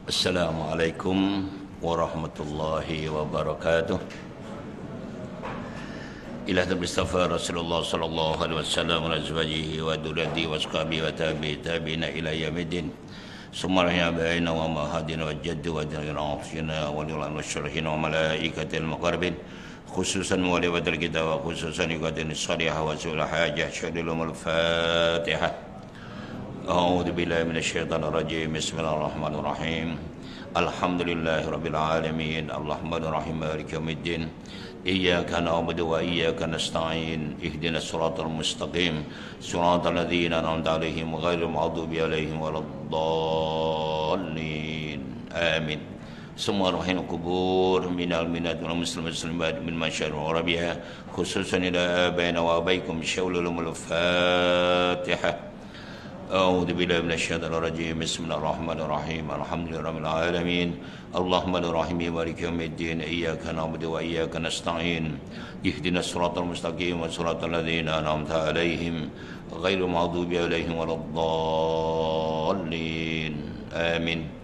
Assalamualaikum warahmatullahi wabarakatuh. Ila Mustafa Rasulullah sallallahu alaihi wasallam wa azwajihi wa dzurriyyatihi wa ashabihi wa tabi'ina ila yaumiddin. Sumarnya baina wa mahadina wa jaddu wa dirafina wa lil musyrikin wa malaikatil muqarrabin khususan waliwatul kita wa khususan yuqatin salihah wa sul hajah syadilul Fatihah. أعوذ بالله من الشيطان الرجيم بسم الله الرحمن الرحيم الحمد لله رب العالمين الرحمن الرحيم مالك يوم الدين إياك نعبد وإياك نستعين اهدنا الصراط المستقيم صراط الذين أنعمت عليهم غير المغضوب عليهم ولا الضالين آمين semua rohin kubur minal minat wal muslimat min masyar wa rabiha khususan ila baina wa baikum syawlul Fatihah. أعوذ بالله من الشيطان الرجيم بسم الله الرحمن الرحيم الحمد لله رب العالمين الرحمن الرحيم مالك يوم الدين إياك نعبد وإياك نستعين اهدنا الصراط المستقيم صراط الذين أنعمت عليهم غير المغضوب عليهم ولا الضالين آمين.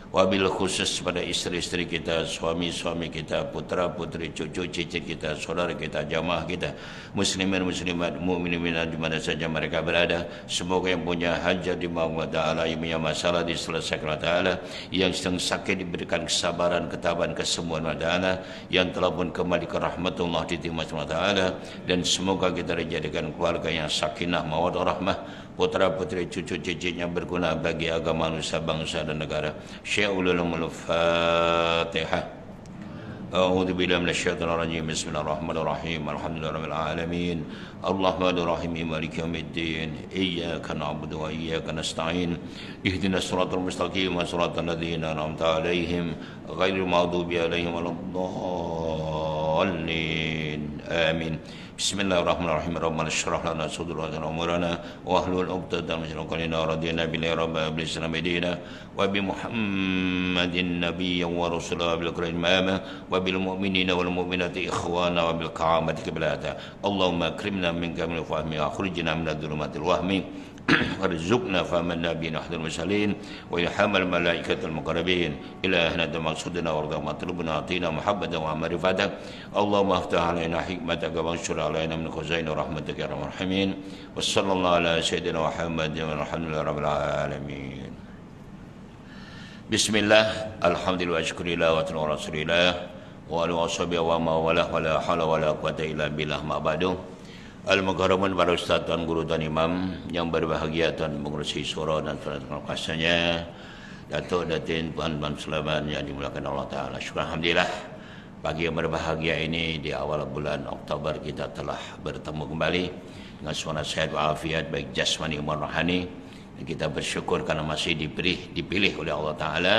Wabil khusus pada istri-istri kita, suami-suami kita, putra-putri, cucu cicit kita, saudara kita, jamaah kita, muslimin muslimat, mukminin di mana saja mereka berada, semoga yang punya hajat di Allah Taala, yang punya masalah diselesaikan Allah Taala, yang sedang sakit diberikan kesabaran, ketabahan, kesembuhan Allah Taala, yang telah pun kembali ke rahmatullah diterima Allah Taala, dan semoga kita dijadikan keluarga yang sakinah mawaddah rahmah, putra-putri cucu cicitnya berguna bagi agama manusia, bangsa dan negara. Syai'ulul Fatihah. A'udzu billahi minasyaitonir rajim. Bismillahirrahmanirrahim. Alhamdulillahirabbil alamin. Arrahmanir rahim. Maliki yaumiddin. Iyyaka na'budu wa iyyaka nasta'in. Ihdinas siratal mustaqim. Siratal ladzina an'amta 'alaihim ghairil maghdubi 'alaihim waladdallin. Amin. Bismillahirrahmanirrahim. Rabbana shrah lana sadrana wa amrana wa hlul 'uqdatam min qalbina radina billahi rabbil alamin wa bi Muhammadin nabiyyan wa rasulan bil qur'an imama wa bil mu'minina wal mu'minati ikhwana wa bil qamati qiblata. Allahumma akrimna min kamil fahmi wa akhrijna min adh-dhulumatil wahmi warzuqna fahman nabiyyin ahdul mursalin wa ilhamal malaikatil muqarrabin ilahna maqsuduna warda matlubuna atina muhabbadan wa ma'rifatan. Allahumma aftah alaina hikmataka wa anshur alaina min khuzaini rahmatika ya arhamar rahimin. Wa sallallahu ala sayyidina Muhammadin walhamdulillahi rabbil alamin. Bismillah, alhamdulillah wa syukurillah wa ta'ala rasulillah wa ala washabihi wa mawalah wa la hawla wa la quwata illa billah ma ba'du. Al-Mukarramun para ustaz, tuan guru, tuan imam yang berbahagia, tuan pengurusi surau dan tuan kuasanya, Datuk Datin, puan-puan selamat yang dimuliakan Allah Ta'ala. Syukur alhamdulillah, pagi yang berbahagia ini di awal bulan Oktober kita telah bertemu kembali dengan suara sehat walafiat baik jasmani maupun rohani. Dan kita bersyukur karena masih dipilih oleh Allah Ta'ala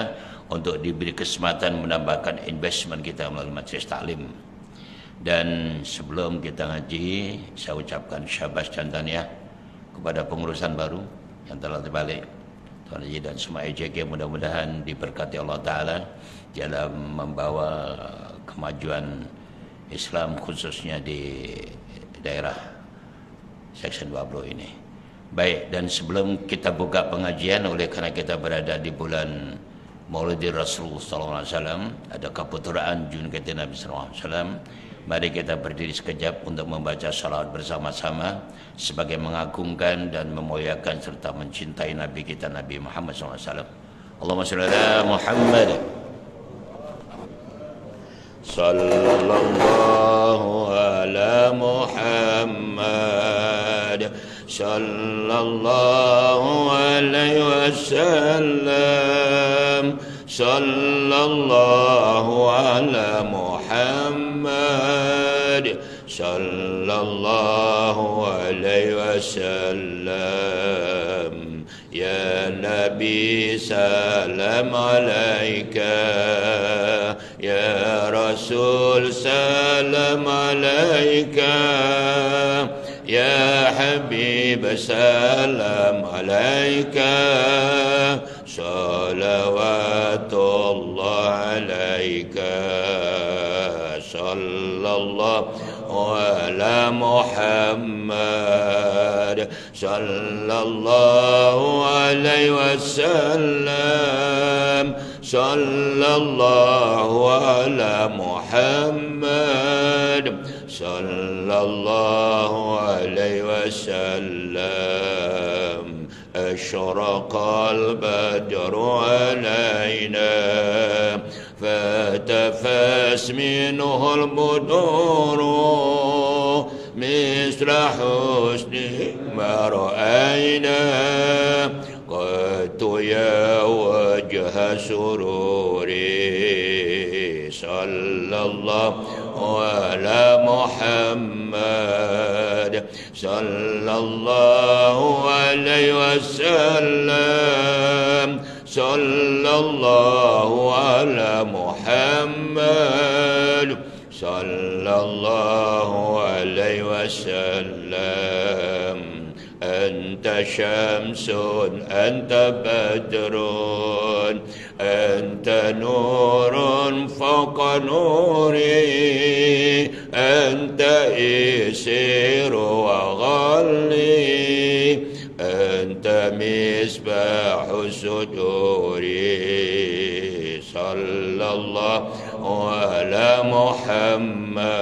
untuk diberi kesempatan menambahkan investment kita melalui majlis taklim. Dan sebelum kita ngaji, saya ucapkan syabas dan tahniah kepada pengurusan baru yang telah terbalik, Tuan Haji dan semua EJK. Mudah-mudahan diberkati Allah Ta'ala dalam membawa kemajuan Islam khususnya di daerah Section 20 ini. Baik, dan sebelum kita buka pengajian, oleh karena kita berada di bulan Maulidir Rasulullah SAW, ada keputraan junjungan Nabi SAW, mari kita berdiri sekejap untuk membaca salawat bersama-sama sebagai mengagungkan dan memuliakan serta mencintai Nabi kita Nabi Muhammad SAW. Allahumma shalli ala Muhammad. Sallallahu ala Muhammad. Sallallahu alaihi wasallam. Sallallahu ala Muhammad. Sallallahu alaihi wasallam. Ya Nabi salam alaika, ya Rasul salam alaika, ya Habib salam alaika, salawatullah alaika, sallallahu ala Muhammad sallallahu alaihi wasallam. sallallahu ala Muhammad sallallahu alaihi wasallam. Asyraqal badru alaina fatafas minhul buduru misla husni ma ra'ayna qatu ya wajha sururi sallallahu ala Muhammad sallallahu alaihi wasallam sallallahu ala Muhammad sallallahu alaihi wasallam. Anta syamsun anta badrun anta nurun fawqa nuri anta isiru wa ghalli anta misbahu suduri sallallahu ala Muhammad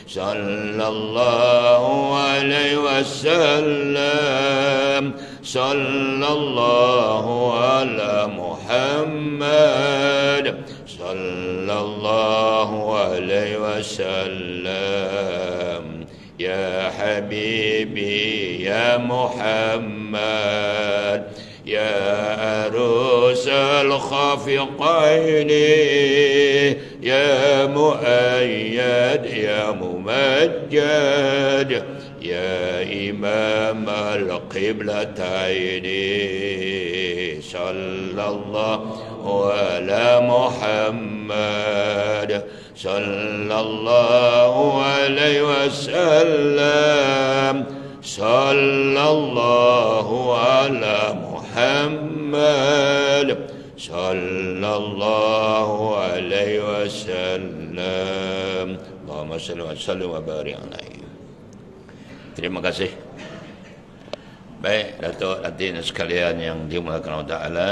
sallallahu alaihi wasallam sallallahu ala Muhammad sallallahu alaihi wasallam. Ya Habibi ya Muhammad ya arusal khafiqaini ya muayyad ya mumajjad ya imam al-qiblataini sallallahu ala Muhammad sallallahu alaihi wasallam sallallahu ala Muhammad sallallahu alaihi wasallam. Allahumma salli wa sallim wa barik alaihi. Terima kasih. Baik, Datuk Datin sekalian yang dimuliakan Allah Ta'ala,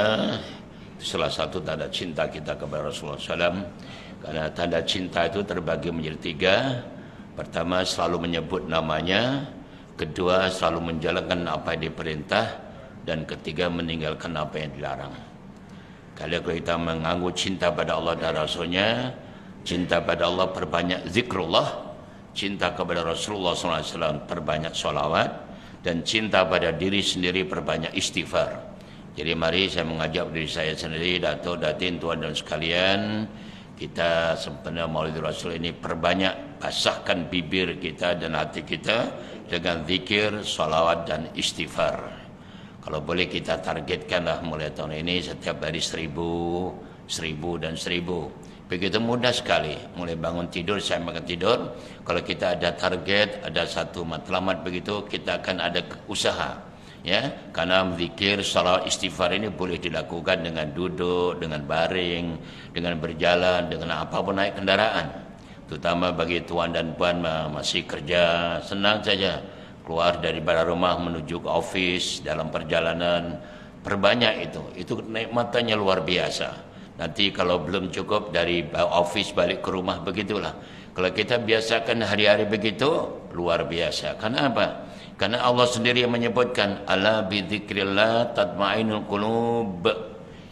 salah satu tanda cinta kita kepada Rasulullah SAW. Karena tanda cinta itu terbagi menjadi tiga. Pertama, selalu menyebut namanya. Kedua, selalu menjalankan apa yang diperintah. Dan ketiga, meninggalkan apa yang dilarang. Kalau kita menganggap cinta pada Allah dan Rasulnya, cinta pada Allah perbanyak zikrullah, cinta kepada Rasulullah SAW perbanyak sholawat, dan cinta pada diri sendiri perbanyak istighfar. Jadi mari saya mengajak diri saya sendiri, Datuk, Datin, tuan dan sekalian, kita sempena Maulid Rasul ini perbanyak basahkan bibir kita dan hati kita dengan zikir, salawat dan istighfar. Kalau boleh kita targetkanlah mulai tahun ini setiap hari 1000, 1000 dan 1000. Begitu mudah sekali. Mulai bangun tidur sampai makan tidur. Kalau kita ada target, ada satu matlamat begitu, kita akan ada usaha. Ya, karena zikir, salawat, istighfar ini boleh dilakukan dengan duduk, dengan baring, dengan berjalan, dengan apapun naik kendaraan. Terutama bagi tuan dan puan masih kerja, senang saja keluar dari rumah menuju ke office dalam perjalanan, perbanyak itu nikmatannya luar biasa. Nanti kalau belum cukup dari office balik ke rumah, begitulah. Kalau kita biasakan hari-hari begitu, luar biasa. Karena apa? Karena Allah sendiri yang menyebutkan, ala bidzikrillah tatma'innul qulub.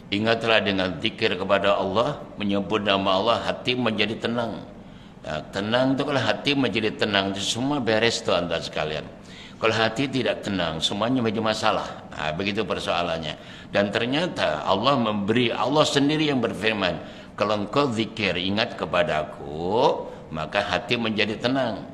Ingatlah dengan zikir kepada Allah, menyebut nama Allah, hati menjadi tenang. Ya, tenang itu kalau hati menjadi tenang, itu semua beres tuan dan sekalian. Kalau hati tidak tenang, semuanya menjadi masalah. Nah, begitu persoalannya. Dan ternyata Allah sendiri yang berfirman, kalau engkau zikir, ingat kepadaku, maka hati menjadi tenang.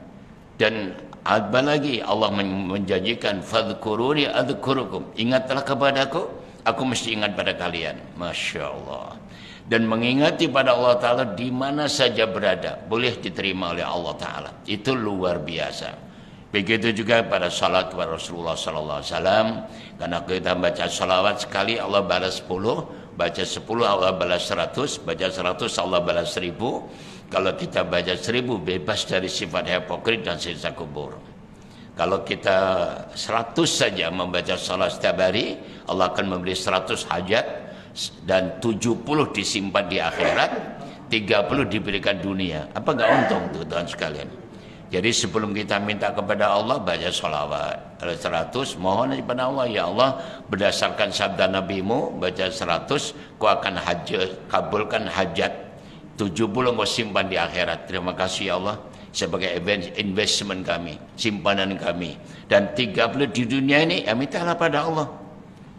Dan apa lagi, Allah menjanjikan, fadhkuruni adzkurukum, ingatlah kepadaku, aku mesti ingat pada kalian. Masya Allah. Dan mengingati pada Allah Ta'ala di mana saja berada, boleh diterima oleh Allah Ta'ala. Itu luar biasa. Begitu juga pada salat kepada Rasulullah Sallallahu Alaihi Wasallam. Karena kita baca salawat sekali Allah balas 10, baca 10 Allah balas 100, baca 100 Allah balas 1000. Kalau kita baca 1000 bebas dari sifat hipokrit dan siksa kubur. Kalau kita 100 saja membaca salat setiap hari, Allah akan memberi 100 hajat. dan 70 disimpan di akhirat, 30 diberikan dunia. Apa nggak untung tuh Tuhan sekalian? Jadi sebelum kita minta kepada Allah, baca sholawat 100, mohon kepada Allah, ya Allah, berdasarkan sabda Nabi-Mu, baca 100, kau akan kabulkan hajat. 70 kau simpan di akhirat. Terima kasih ya Allah, sebagai investment kami, simpanan kami. Dan 30 di dunia ini, ya mintalah pada Allah.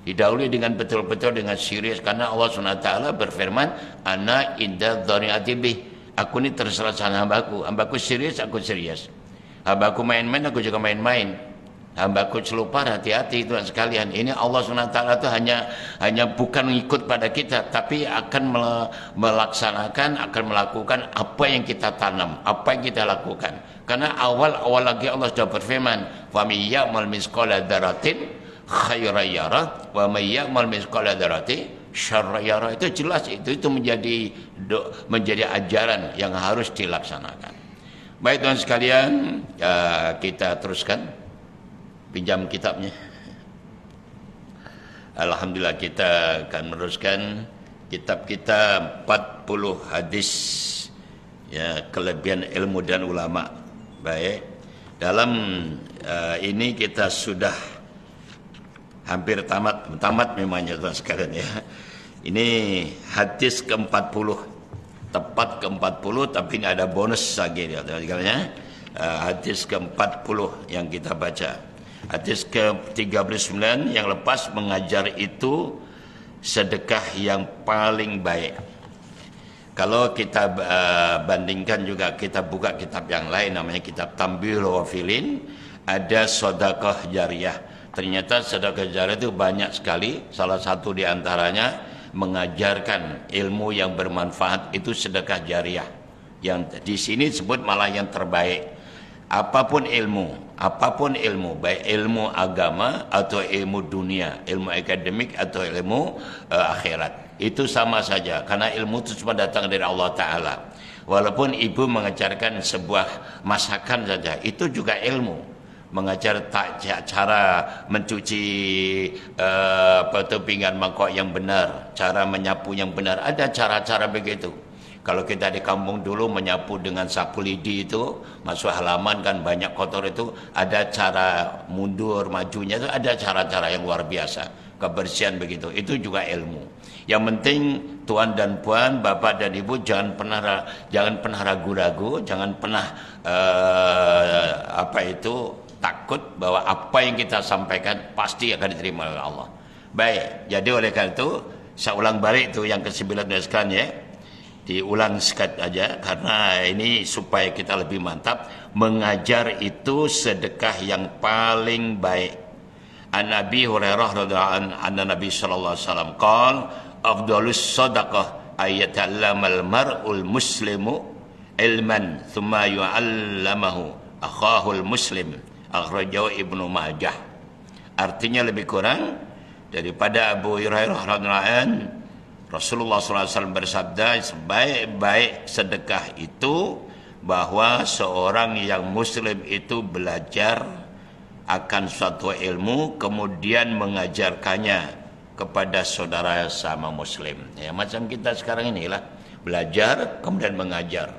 Didahului dengan betul-betul, dengan serius, karena Allah SWT berfirman, ana inda dhani atibih. Aku ini terserah sana hambaku. Hambaku serius, aku serius. Hambaku main-main, aku juga main-main. Hambaku celupar, hati-hati Tuhan sekalian. Ini Allah SWT itu hanya bukan mengikut pada kita, tapi akan melaksanakan, akan melakukan apa yang kita tanam, apa yang kita lakukan. Karena awal lagi Allah sudah berfirman, wa may ya'mal mithqala dzarratin khairan yarah wa may ya'mal mithqala dzarratin syarra yarah. Itu jelas, itu menjadi ajaran yang harus dilaksanakan. Baik Tuhan sekalian, kita teruskan pinjam kitabnya. Alhamdulillah, kita akan meneruskan kitab kita 40 hadis ya, kelebihan ilmu dan ulama. Baik, dalam ini kita sudah hampir tamat memangnya Tuhan sekalian ya. Ini hadis ke-40, tepat ke-40, tapi ini ada bonus lagi ya Tuhan sekalian ya. Hadis ke-40 yang kita baca. Hadis ke-39 yang lepas, mengajar itu sedekah yang paling baik. Kalau kita bandingkan juga, kita buka kitab yang lain namanya kitab Tambihul Ghafilin, ada sedekah jariyah. Ternyata sedekah jariyah itu banyak sekali. Salah satu di antaranya mengajarkan ilmu yang bermanfaat, itu sedekah jariyah. Yang di sini disebut malah yang terbaik. Apapun ilmu, baik ilmu agama atau ilmu dunia, ilmu akademik atau ilmu akhirat, itu sama saja, karena ilmu itu cuma datang dari Allah Ta'ala. Walaupun ibu mengajarkan sebuah masakan saja, itu juga ilmu. Mengajar cara mencuci pinggan mangkok yang benar, cara menyapu yang benar, ada cara-cara begitu. Kalau kita di kampung dulu menyapu dengan sapu lidi itu, masuk halaman kan banyak kotor itu, ada cara mundur majunya itu, ada cara-cara yang luar biasa, kebersihan begitu. Itu juga ilmu. Yang penting tuan dan puan, bapak dan ibu jangan pernah ragu-ragu, jangan pernah takut bahwa apa yang kita sampaikan pasti akan diterima oleh Allah. Baik, jadi oleh karena itu saya ulang balik itu yang ke-9 sekarang ya. Diulang sekali aja karena ini supaya kita lebih mantap. Mengajar itu sedekah yang paling baik. An Nabi Hurairah radhiyallahu anhu, Nabi sallallahu alaihi wasallam qala afdhalus sadaqah ayatallamal mar'ul muslimu ilman thumma yu'allamahu akhahul muslim, akhrajahu Ibnu Majah. Artinya lebih kurang daripada Abu Hurairah radhiyallahu anhu, Rasulullah SAW bersabda, sebaik-baik sedekah itu bahwa seorang yang muslim itu belajar akan suatu ilmu kemudian mengajarkannya kepada saudara sama muslim. Ya, macam kita sekarang inilah, belajar kemudian mengajar.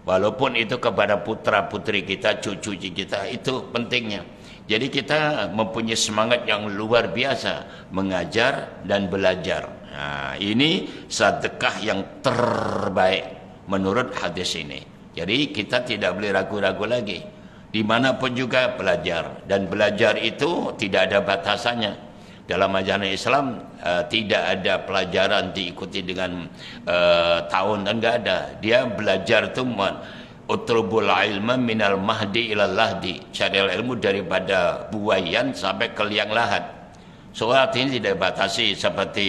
Walaupun itu kepada putra-putri kita, cucu kita, itu pentingnya. Jadi kita mempunyai semangat yang luar biasa mengajar dan belajar. Nah, ini sedekah yang terbaik menurut hadis ini. Jadi kita tidak boleh ragu-ragu lagi. Dimanapun juga belajar. Dan belajar itu tidak ada batasannya. Dalam ajaran Islam tidak ada pelajaran diikuti dengan tahun, dan enggak ada. Dia belajar itu utrubul ilma minal mahdi ilal lahdi. Cari ilmu daripada buayan sampai ke liang lahat. Soal ini tidak dibatasi seperti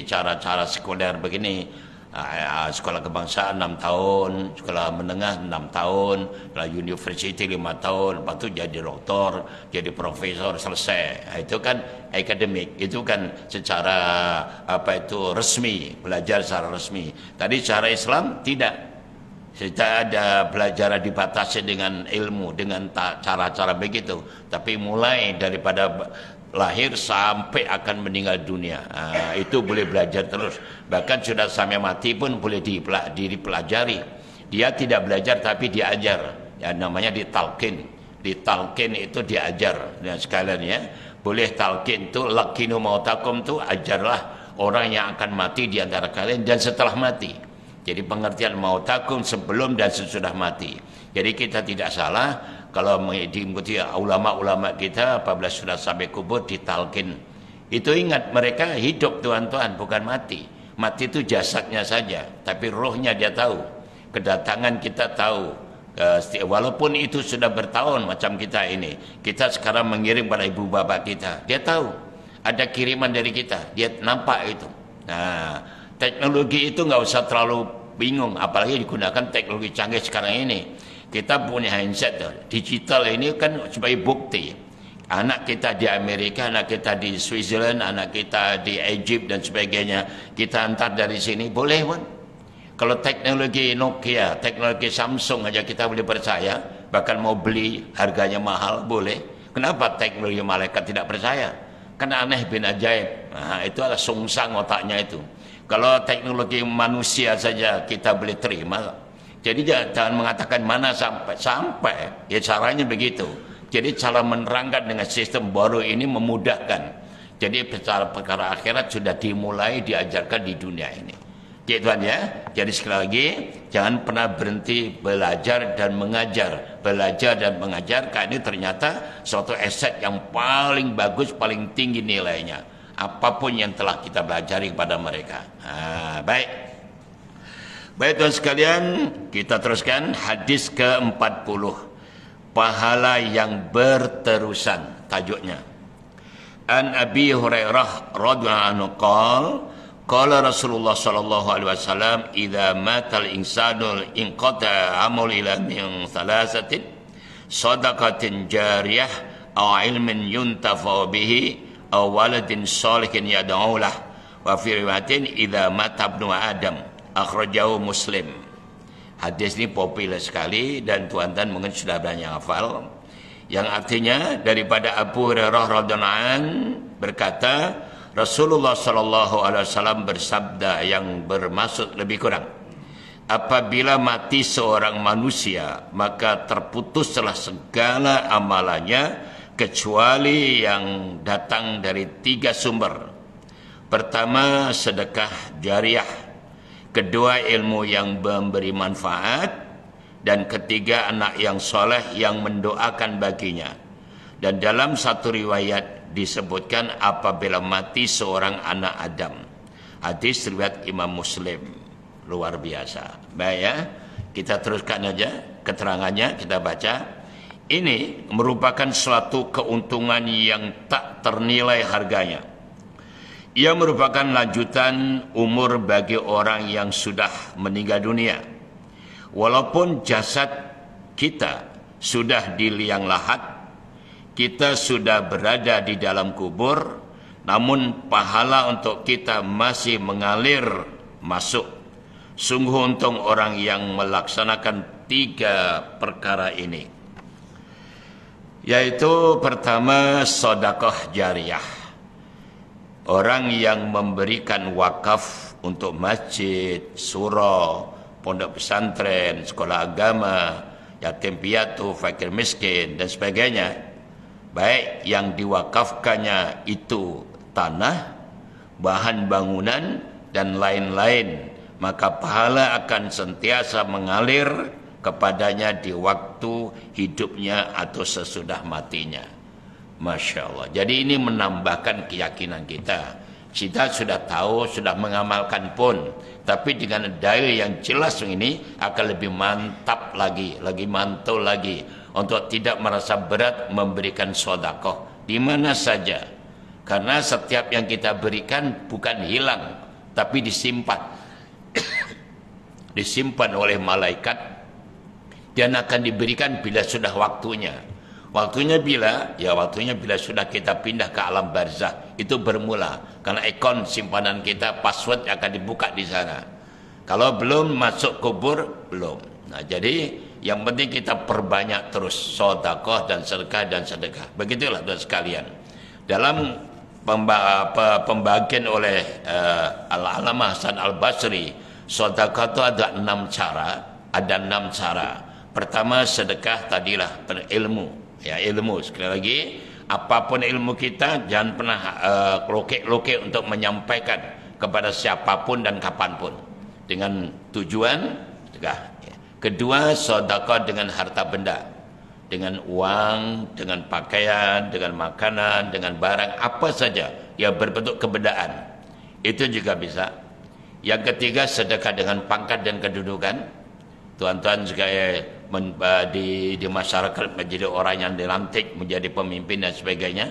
cara-cara sekuler begini. Sekolah kebangsaan 6 tahun, sekolah menengah 6 tahun, sekolah university 5 tahun, lepas itu jadi doktor, jadi profesor, selesai. Itu kan akademik, itu kan secara resmi, belajar secara resmi. Tadi secara Islam tidak. Kita ada belajar dibatasi dengan ilmu, dengan cara-cara begitu. Tapi mulai daripada lahir sampai akan meninggal dunia. Itu boleh belajar terus. Bahkan sudah sampai mati pun boleh dipelajari. Dia tidak belajar tapi diajar. Ya, namanya ditalkin. Ditalkin itu diajar. Dan sekalian ya, boleh talkin itu lakinu mautakum itu ajarlah orang yang akan mati di antara kalian dan setelah mati. Jadi pengertian mautakum sebelum dan sesudah mati. Jadi kita tidak salah kalau diikuti ulama-ulama kita apabila sudah sampai kubur ditalkin. Itu ingat mereka hidup tuan-tuan, bukan mati. Mati itu jasadnya saja, tapi rohnya dia tahu. Kedatangan kita tahu. Walaupun itu sudah bertahun macam kita ini. Kita sekarang mengirim pada ibu bapak kita. Dia tahu ada kiriman dari kita. Dia nampak itu. Nah, teknologi itu nggak usah terlalu bingung, apalagi digunakan teknologi canggih sekarang ini. Kita punya handset digital ini kan sebagai bukti. Anak kita di Amerika, anak kita di Switzerland, anak kita di Egypt dan sebagainya, kita antar dari sini, boleh pun. Kalau teknologi Nokia, teknologi Samsung aja kita boleh percaya, bahkan mau beli harganya mahal, boleh. Kenapa teknologi malaikat tidak percaya? Karena aneh bin ajaib. Nah, itu adalah sungsang otaknya itu. Kalau teknologi manusia saja kita boleh terima. Jadi jangan mengatakan mana sampai. Ya caranya begitu. Jadi cara menerangkan dengan sistem baru ini memudahkan. Jadi perkara akhirat sudah dimulai diajarkan di dunia ini. Ya Tuhan ya. Jadi sekali lagi jangan pernah berhenti belajar dan mengajar. Belajar dan mengajar karena ini ternyata suatu aset yang paling bagus, paling tinggi nilainya. Apapun yang telah kita pelajari kepada mereka. Baik. Baik tuan sekalian, kita teruskan hadis ke-40. Pahala yang berterusan tajuknya. An Abi Hurairah radhiyallahu anhu qala Rasulullah sallallahu alaihi wasallam idza matal insanu inqata amal ila min thalathatin sadaqatin jariyah aw ilmin yuntafa bihi aw waladin shalihin yad'u lah wa fi riwayatin idza mata ibnu adam akhrajahu Muslim. Hadis ini populer sekali dan tuan-tuan mungkin sudah banyak hafal. Yang artinya daripada Abu Hurairah radhiyallahu anhu berkata, Rasulullah sallallahu alaihi wasallam bersabda yang bermaksud lebih kurang, apabila mati seorang manusia maka terputuslah segala amalannya kecuali yang datang dari 3 sumber. Pertama, sedekah jariah. Kedua, ilmu yang memberi manfaat. Dan ketiga, anak yang soleh yang mendoakan baginya. Dan dalam satu riwayat disebutkan apabila mati seorang anak Adam. Hadis riwayat Imam Muslim. Luar biasa. Baik ya, kita teruskan aja keterangannya, kita baca. Ini merupakan suatu keuntungan yang tak ternilai harganya. Ia merupakan lanjutan umur bagi orang yang sudah meninggal dunia. Walaupun jasad kita sudah di liang lahat, kita sudah berada di dalam kubur, namun pahala untuk kita masih mengalir masuk. Sungguh untung orang yang melaksanakan 3 perkara ini. Yaitu pertama, sedekah jariyah. Orang yang memberikan wakaf untuk masjid, surau, pondok pesantren, sekolah agama, yatim piatu, fakir miskin dan sebagainya, baik yang diwakafkannya itu tanah, bahan bangunan dan lain-lain, maka pahala akan sentiasa mengalir kepadanya di waktu hidupnya atau sesudah matinya. Masya Allah. Jadi ini menambahkan keyakinan kita. Kita sudah tahu, sudah mengamalkan pun, tapi dengan dalil yang jelas ini akan lebih mantap lagi, lebih mantul lagi untuk tidak merasa berat memberikan sedekah di mana saja. Karena setiap yang kita berikan bukan hilang, tapi disimpan. Disimpan oleh malaikat dan akan diberikan bila sudah waktunya. Waktunya bila? Ya waktunya bila sudah kita pindah ke alam barzah. Itu bermula. Karena akun simpanan kita, password akan dibuka di sana. Kalau belum masuk kubur, belum. Nah jadi yang penting kita perbanyak terus sedekah dan sedekah dan sedekah. Begitulah tuan sekalian. Dalam pembagian oleh Al-Allamah Hasan Al-Basri, sedekah itu ada 6 cara. Ada 6 cara. Pertama, sedekah tadilah berilmu. Ya, ilmu. Sekali lagi, apapun ilmu kita, jangan pernah lokek-lokek untuk menyampaikan kepada siapapun dan kapanpun. Dengan tujuan sedekah. Kedua, sedekah dengan harta benda. Dengan uang, dengan pakaian, dengan makanan, dengan barang, apa saja yang berbentuk kebendaan. Itu juga bisa. Yang ketiga, sedekah dengan pangkat dan kedudukan. Tuan-tuan sekalian di masyarakat menjadi orang yang dilantik, menjadi pemimpin dan sebagainya,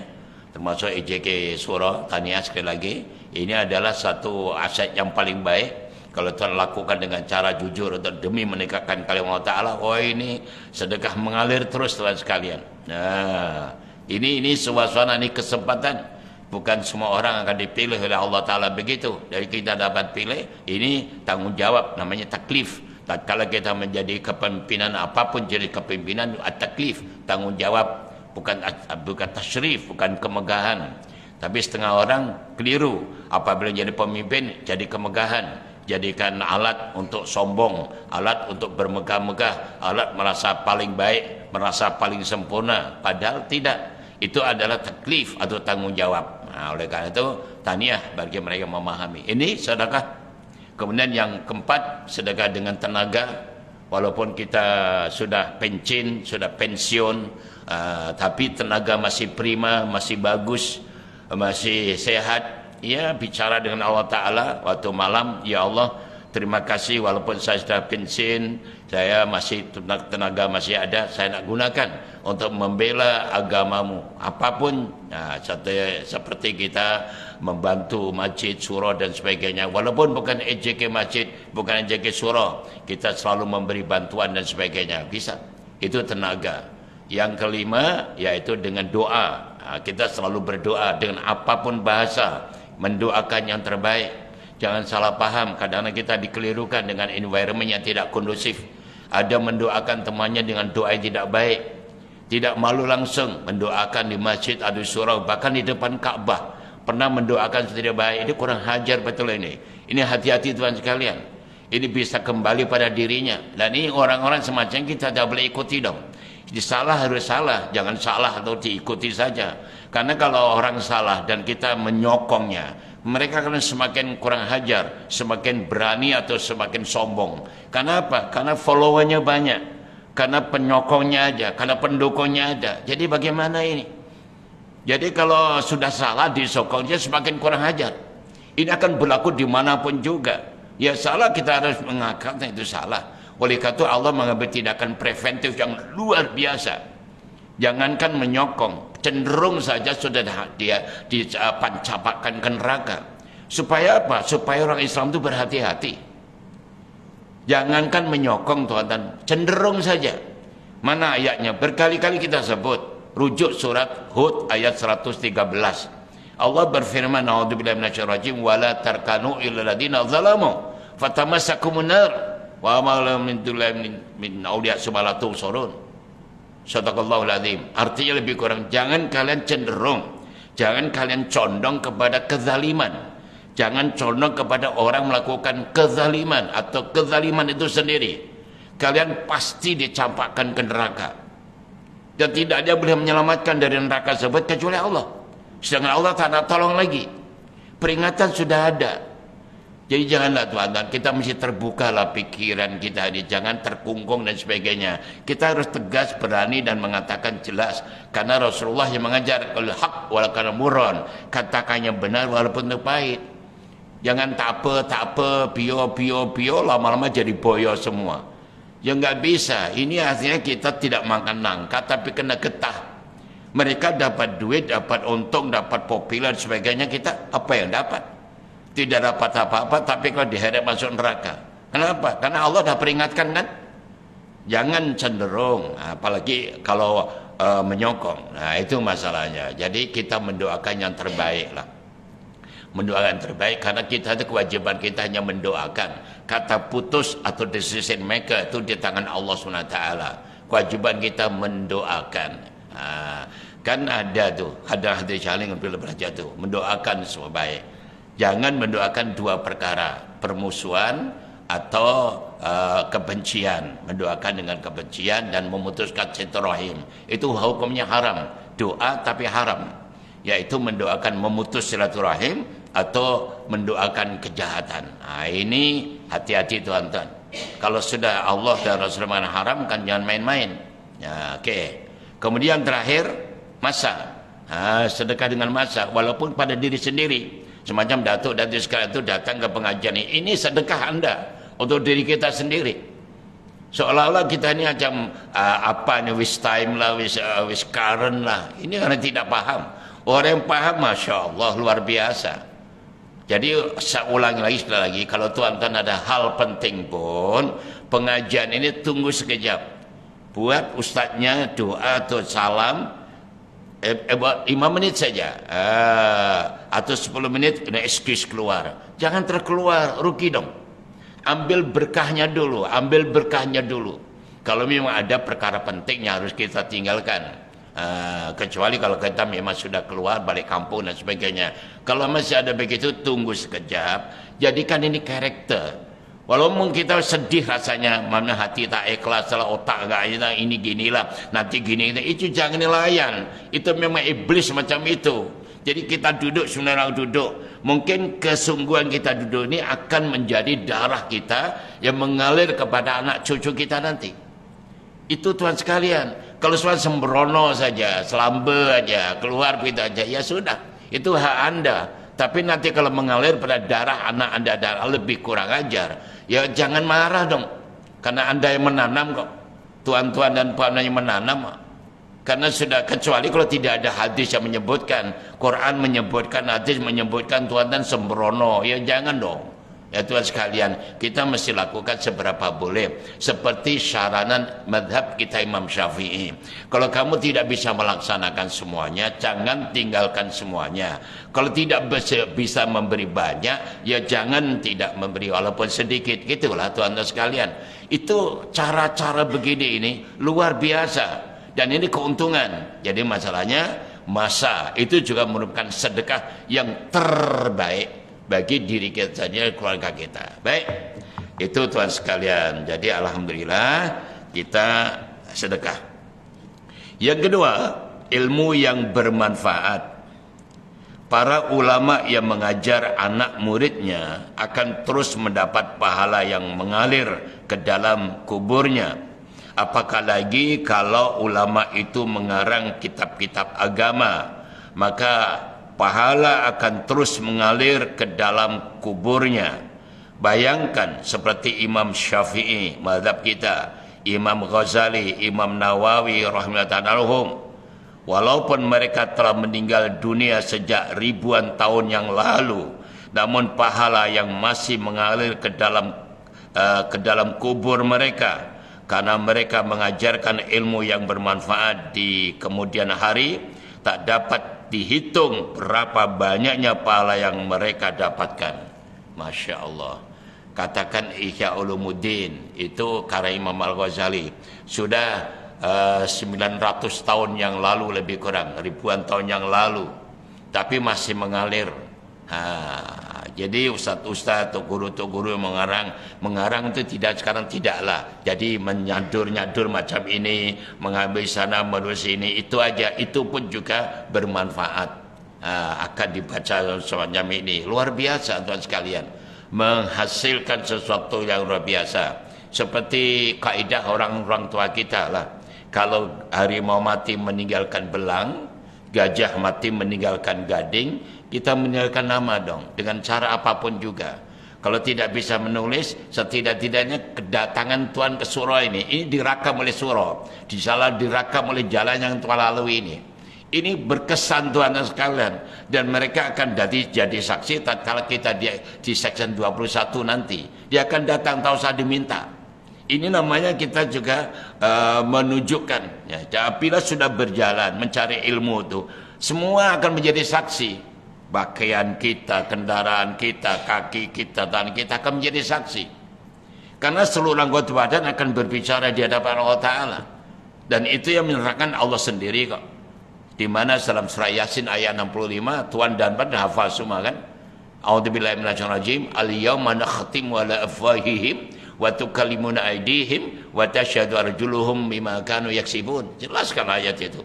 termasuk EJK Suro, tahniah sekali lagi. Ini adalah satu aset yang paling baik. Kalau tuan lakukan dengan cara jujur untuk demi menegakkan kalimat Allah Ta'ala, oh ini sedekah mengalir terus tuan sekalian. Nah, ini suasana, ini kesempatan. Bukan semua orang akan dipilih oleh Allah Ta'ala begitu. Dari kita dapat pilih, ini tanggung jawab, namanya taklif. Tatkala kita menjadi kepemimpinan, apapun jenis kepemimpinan, taklif, tanggung jawab, bukan tasyrif, bukan kemegahan. Tapi setengah orang keliru, apabila jadi pemimpin jadi kemegahan, jadikan alat untuk sombong, alat untuk bermegah-megah, alat merasa paling baik, merasa paling sempurna, padahal tidak. Itu adalah taklif atau tanggung jawab. Nah, oleh karena itu tahniah bagi mereka memahami. Ini sedekah. Kemudian yang keempat, sedekah dengan tenaga. Walaupun kita sudah pensiun, tapi tenaga masih prima, masih bagus, masih sehat. Ya, bicara dengan Allah Ta'ala waktu malam, ya Allah, terima kasih walaupun saya sudah pensiun, saya masih tenaga masih ada, saya nak gunakan untuk membela agamamu. Apapun, seperti kita membantu masjid, surau dan sebagainya. Walaupun bukan EJK masjid, bukan EJK surau, kita selalu memberi bantuan dan sebagainya. Bisa. Itu tenaga. Yang kelima, yaitu dengan doa. Kita selalu berdoa dengan apapun bahasa, mendoakan yang terbaik. Jangan salah paham, kadang-kadang kita dikelirukan dengan environment yang tidak kondusif. Ada mendoakan temannya dengan doa yang tidak baik. Tidak malu langsung mendoakan di masjid, ada surau, bahkan di depan Ka'bah. Pernah mendoakan tidak baik, ini kurang hajar betul ini. Ini hati-hati tuan sekalian. Ini bisa kembali pada dirinya. Dan ini orang-orang semacam kita tidak boleh ikuti dong. Jadi salah harus salah, jangan salah atau diikuti saja. Karena kalau orang salah dan kita menyokongnya, mereka akan semakin kurang hajar, semakin berani atau semakin sombong. Karena apa? Karena followernya banyak, karena penyokongnya aja, karena pendukungnya ada. Jadi bagaimana ini? Jadi kalau sudah salah disokongnya semakin kurang hajar. Ini akan berlaku dimanapun juga. Ya salah, kita harus mengakatnya itu salah. Oleh karena itu Allah mengambil tindakan preventif yang luar biasa. Jangankan menyokong, cenderung saja sudah dia dicampakkan ke neraka. Supaya apa? Supaya orang Islam itu berhati-hati. Jangankan menyokong tuan-tuan, cenderung saja. Mana ayatnya? Berkali-kali kita sebut. Rujuk surat Hud ayat 113. Allah berfirman, "A'udzubillahi minasyaitonir rajim, wa la tarkanu ilal ladzina zalamu fatamassakumun nar wa ma lahum min awliya subalatu surun." Shadaqallahul azim. Artinya lebih kurang, jangan kalian cenderung, jangan kalian condong kepada kezaliman. Jangan condong kepada orang melakukan kezaliman atau kezaliman itu sendiri. Kalian pasti dicampakkan ke neraka. Dan tidak ada boleh menyelamatkan dari neraka tersebut kecuali Allah. Sedangkan Allah tak ada tolong lagi. Peringatan sudah ada. Jadi janganlah tuan-tuan, kita mesti terbukalah pikiran kita ini, jangan terkungkung dan sebagainya. Kita harus tegas, berani dan mengatakan jelas. Karena Rasulullah yang mengajar al-haq walakan murran, katakan yang benar walaupun itu pahit. Jangan tak apa, bio, lama-lama jadi boyo semua. Ya nggak bisa. Ini artinya kita tidak makan nangka tapi kena getah. Mereka dapat duit, dapat untung, dapat populer dan sebagainya. Kita apa yang dapat? Tidak dapat apa-apa, tapi kalau diheret masuk neraka. Kenapa? Karena Allah dah peringatkan kan. Jangan cenderung, apalagi kalau menyokong. Nah itu masalahnya. Jadi kita mendoakan yang terbaik lah. Mendoakan terbaik karena kita itu kewajiban kita hanya mendoakan. Kata putus atau decision maker itu di tangan Allah SWT. Kewajiban kita mendoakan. Kan ada tuh, ada hadis saling belajar tuh, mendoakan semua baik. Jangan mendoakan dua perkara, permusuhan atau kebencian. Mendoakan dengan kebencian dan memutuskan silaturahim. Itu hukumnya haram. Doa tapi haram. Yaitu mendoakan memutus silaturahim atau mendoakan kejahatan. Nah, ini hati-hati tuan-tuan. Kalau sudah Allah dan Rasulullah haramkan, jangan main-main. Ya, oke. Kemudian terakhir, masa. Sedekah dengan masa, walaupun pada diri sendiri. Semacam datuk-datuk sekalian itu datang ke pengajian ini sedekah Anda untuk diri kita sendiri. Seolah-olah kita ini macam apa ni, waste time lah, waste current lah. Ini orang tidak paham. Orang yang paham, Masya Allah, luar biasa. Jadi saya ulangi lagi sekali lagi, kalau tuan-tuan ada hal penting pun, pengajian ini tunggu sekejap. Buat ustaznya doa atau salam, 5 menit saja, atau 10 menit, kena excuse keluar. Jangan terkeluar, rugi dong. Ambil berkahnya dulu, ambil berkahnya dulu. Kalau memang ada perkara penting yang harus kita tinggalkan. Kecuali kalau kita memang sudah keluar balik kampung dan sebagainya. Kalau masih ada begitu, tunggu sekejap. Jadikan ini karakter. Walaupun kita sedih rasanya, mana hati tak ikhlas, salah otak agak ini ginilah, nanti gini, itu jangan dilayan. Itu memang iblis macam itu. Jadi kita duduk, sebenarnya duduk. Mungkin kesungguhan kita duduk ini akan menjadi darah kita yang mengalir kepada anak cucu kita nanti. Itu tuan sekalian. Kalau soal sembrono saja, selamba aja, keluar begitu aja, ya sudah. Itu hak Anda. Tapi nanti kalau mengalir pada darah anak Anda darah lebih kurang ajar, ya jangan marah dong. Karena Anda yang menanam kok. Tuan-tuan dan puan yang menanam. Karena sudah, kecuali kalau tidak ada hadis yang menyebutkan, Quran menyebutkan, hadis menyebutkan tuan-tuan sembrono, ya jangan dong. Ya tuan sekalian, kita mesti lakukan seberapa boleh. Seperti syaranan madhab kita Imam Syafi'i. Kalau kamu tidak bisa melaksanakan semuanya, jangan tinggalkan semuanya. Kalau tidak bisa memberi banyak, ya jangan tidak memberi walaupun sedikit. Gitulah tuan-tuan sekalian. Itu cara-cara begini ini luar biasa. Dan ini keuntungan. Jadi masalahnya, masa itu juga merupakan sedekah yang terbaik bagi diri kita dan keluarga kita. Baik, itu tuan sekalian. Jadi alhamdulillah kita sedekah. Yang kedua, ilmu yang bermanfaat. Para ulama yang mengajar anak muridnya akan terus mendapat pahala yang mengalir ke dalam kuburnya. Apakah lagi kalau ulama itu mengarang kitab-kitab agama, maka pahala akan terus mengalir ke dalam kuburnya. Bayangkan seperti Imam Syafi'i, mazhab kita, Imam Ghazali, Imam Nawawi rahimahullah, walaupun mereka telah meninggal dunia sejak ribuan tahun yang lalu, namun pahala yang masih mengalir ke dalam kubur mereka, karena mereka mengajarkan ilmu yang bermanfaat di kemudian hari, tak dapat dihitung berapa banyaknya pahala yang mereka dapatkan. Masya Allah. Katakan Ihya Ulumuddin, itu karya Imam Al-Ghazali. Sudah 900 tahun yang lalu, lebih kurang ribuan tahun yang lalu, tapi masih mengalir. Jadi ustaz-ustaz atau guru-guru yang mengarang itu sekarang tidaklah. Jadi menyadur-nyadur macam ini, mengambil sana, menulis ini, itu aja. Itu pun juga bermanfaat. Akan dibaca semacam ini. Luar biasa tuan sekalian. Menghasilkan sesuatu yang luar biasa. Seperti kaidah orang-orang tua kita lah. Kalau harimau mati meninggalkan belang, gajah mati meninggalkan gading, kita meninggalkan nama dong, dengan cara apapun juga. Kalau tidak bisa menulis, setidak-tidaknya kedatangan Tuhan ke surau ini dirakam oleh surau, dirakam oleh jalan yang Tuhan lalui ini. Ini berkesan Tuhan dan sekalian, dan mereka akan jadi saksi tatkala kita di section 21 nanti. Dia akan datang, tahu saya diminta. Ini namanya kita juga menunjukkan, ya, apabila sudah berjalan mencari ilmu itu, semua akan menjadi saksi. Pakaian kita, kendaraan kita, kaki kita, tangan kita akan menjadi saksi. Karena seluruh anggota badan akan berbicara di hadapan Allah Ta'ala. Dan itu yang menerangkan Allah sendiri kok. Di mana dalam surah Yasin ayat 65 tuan dan puan hafal semua kan? A'udzubillahi minasyaitonir rajim. Al-yauma nakhtimu ala afwahihim wa tukallimuna aydihim wa tashhadu arjuluhum bima kanu yaksibun. Jelaskan ayat itu.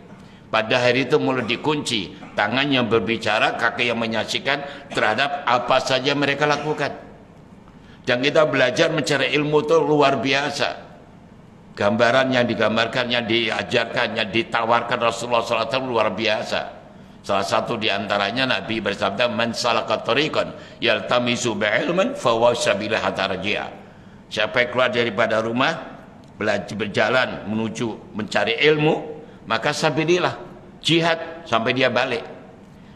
Pada hari itu mulut dikunci, tangan yang berbicara, kaki yang menyaksikan terhadap apa saja mereka lakukan. Dan kita belajar mencari ilmu itu luar biasa. Gambaran yang digambarkan, yang diajarkan, yang ditawarkan Rasulullah SAW luar biasa. Salah satu di antaranya Nabi bersabda, "Man salaka tariqan yaltamisu bi'ilman fahuwa sabila hatta raji'a." Siapa yang keluar daripada rumah berjalan menuju mencari ilmu, maka sabilillah, jihad sampai dia balik.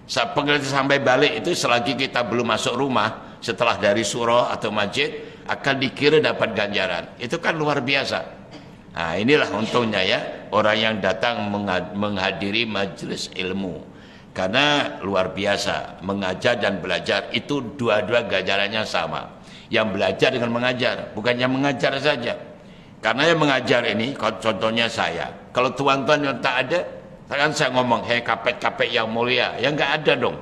Sampai balik itu selagi kita belum masuk rumah, setelah dari surau atau masjid, akan dikira dapat ganjaran. Itu kan luar biasa. Nah, inilah untungnya ya orang yang datang menghadiri majelis ilmu. Karena luar biasa, mengajar dan belajar itu dua-dua ganjarannya sama. Yang belajar dengan mengajar, bukannya mengajar saja. Karena yang mengajar ini, contohnya saya, kalau tuan-tuan yang tak ada, kan saya ngomong, hei kapet-kapet yang mulia, ya nggak ada dong.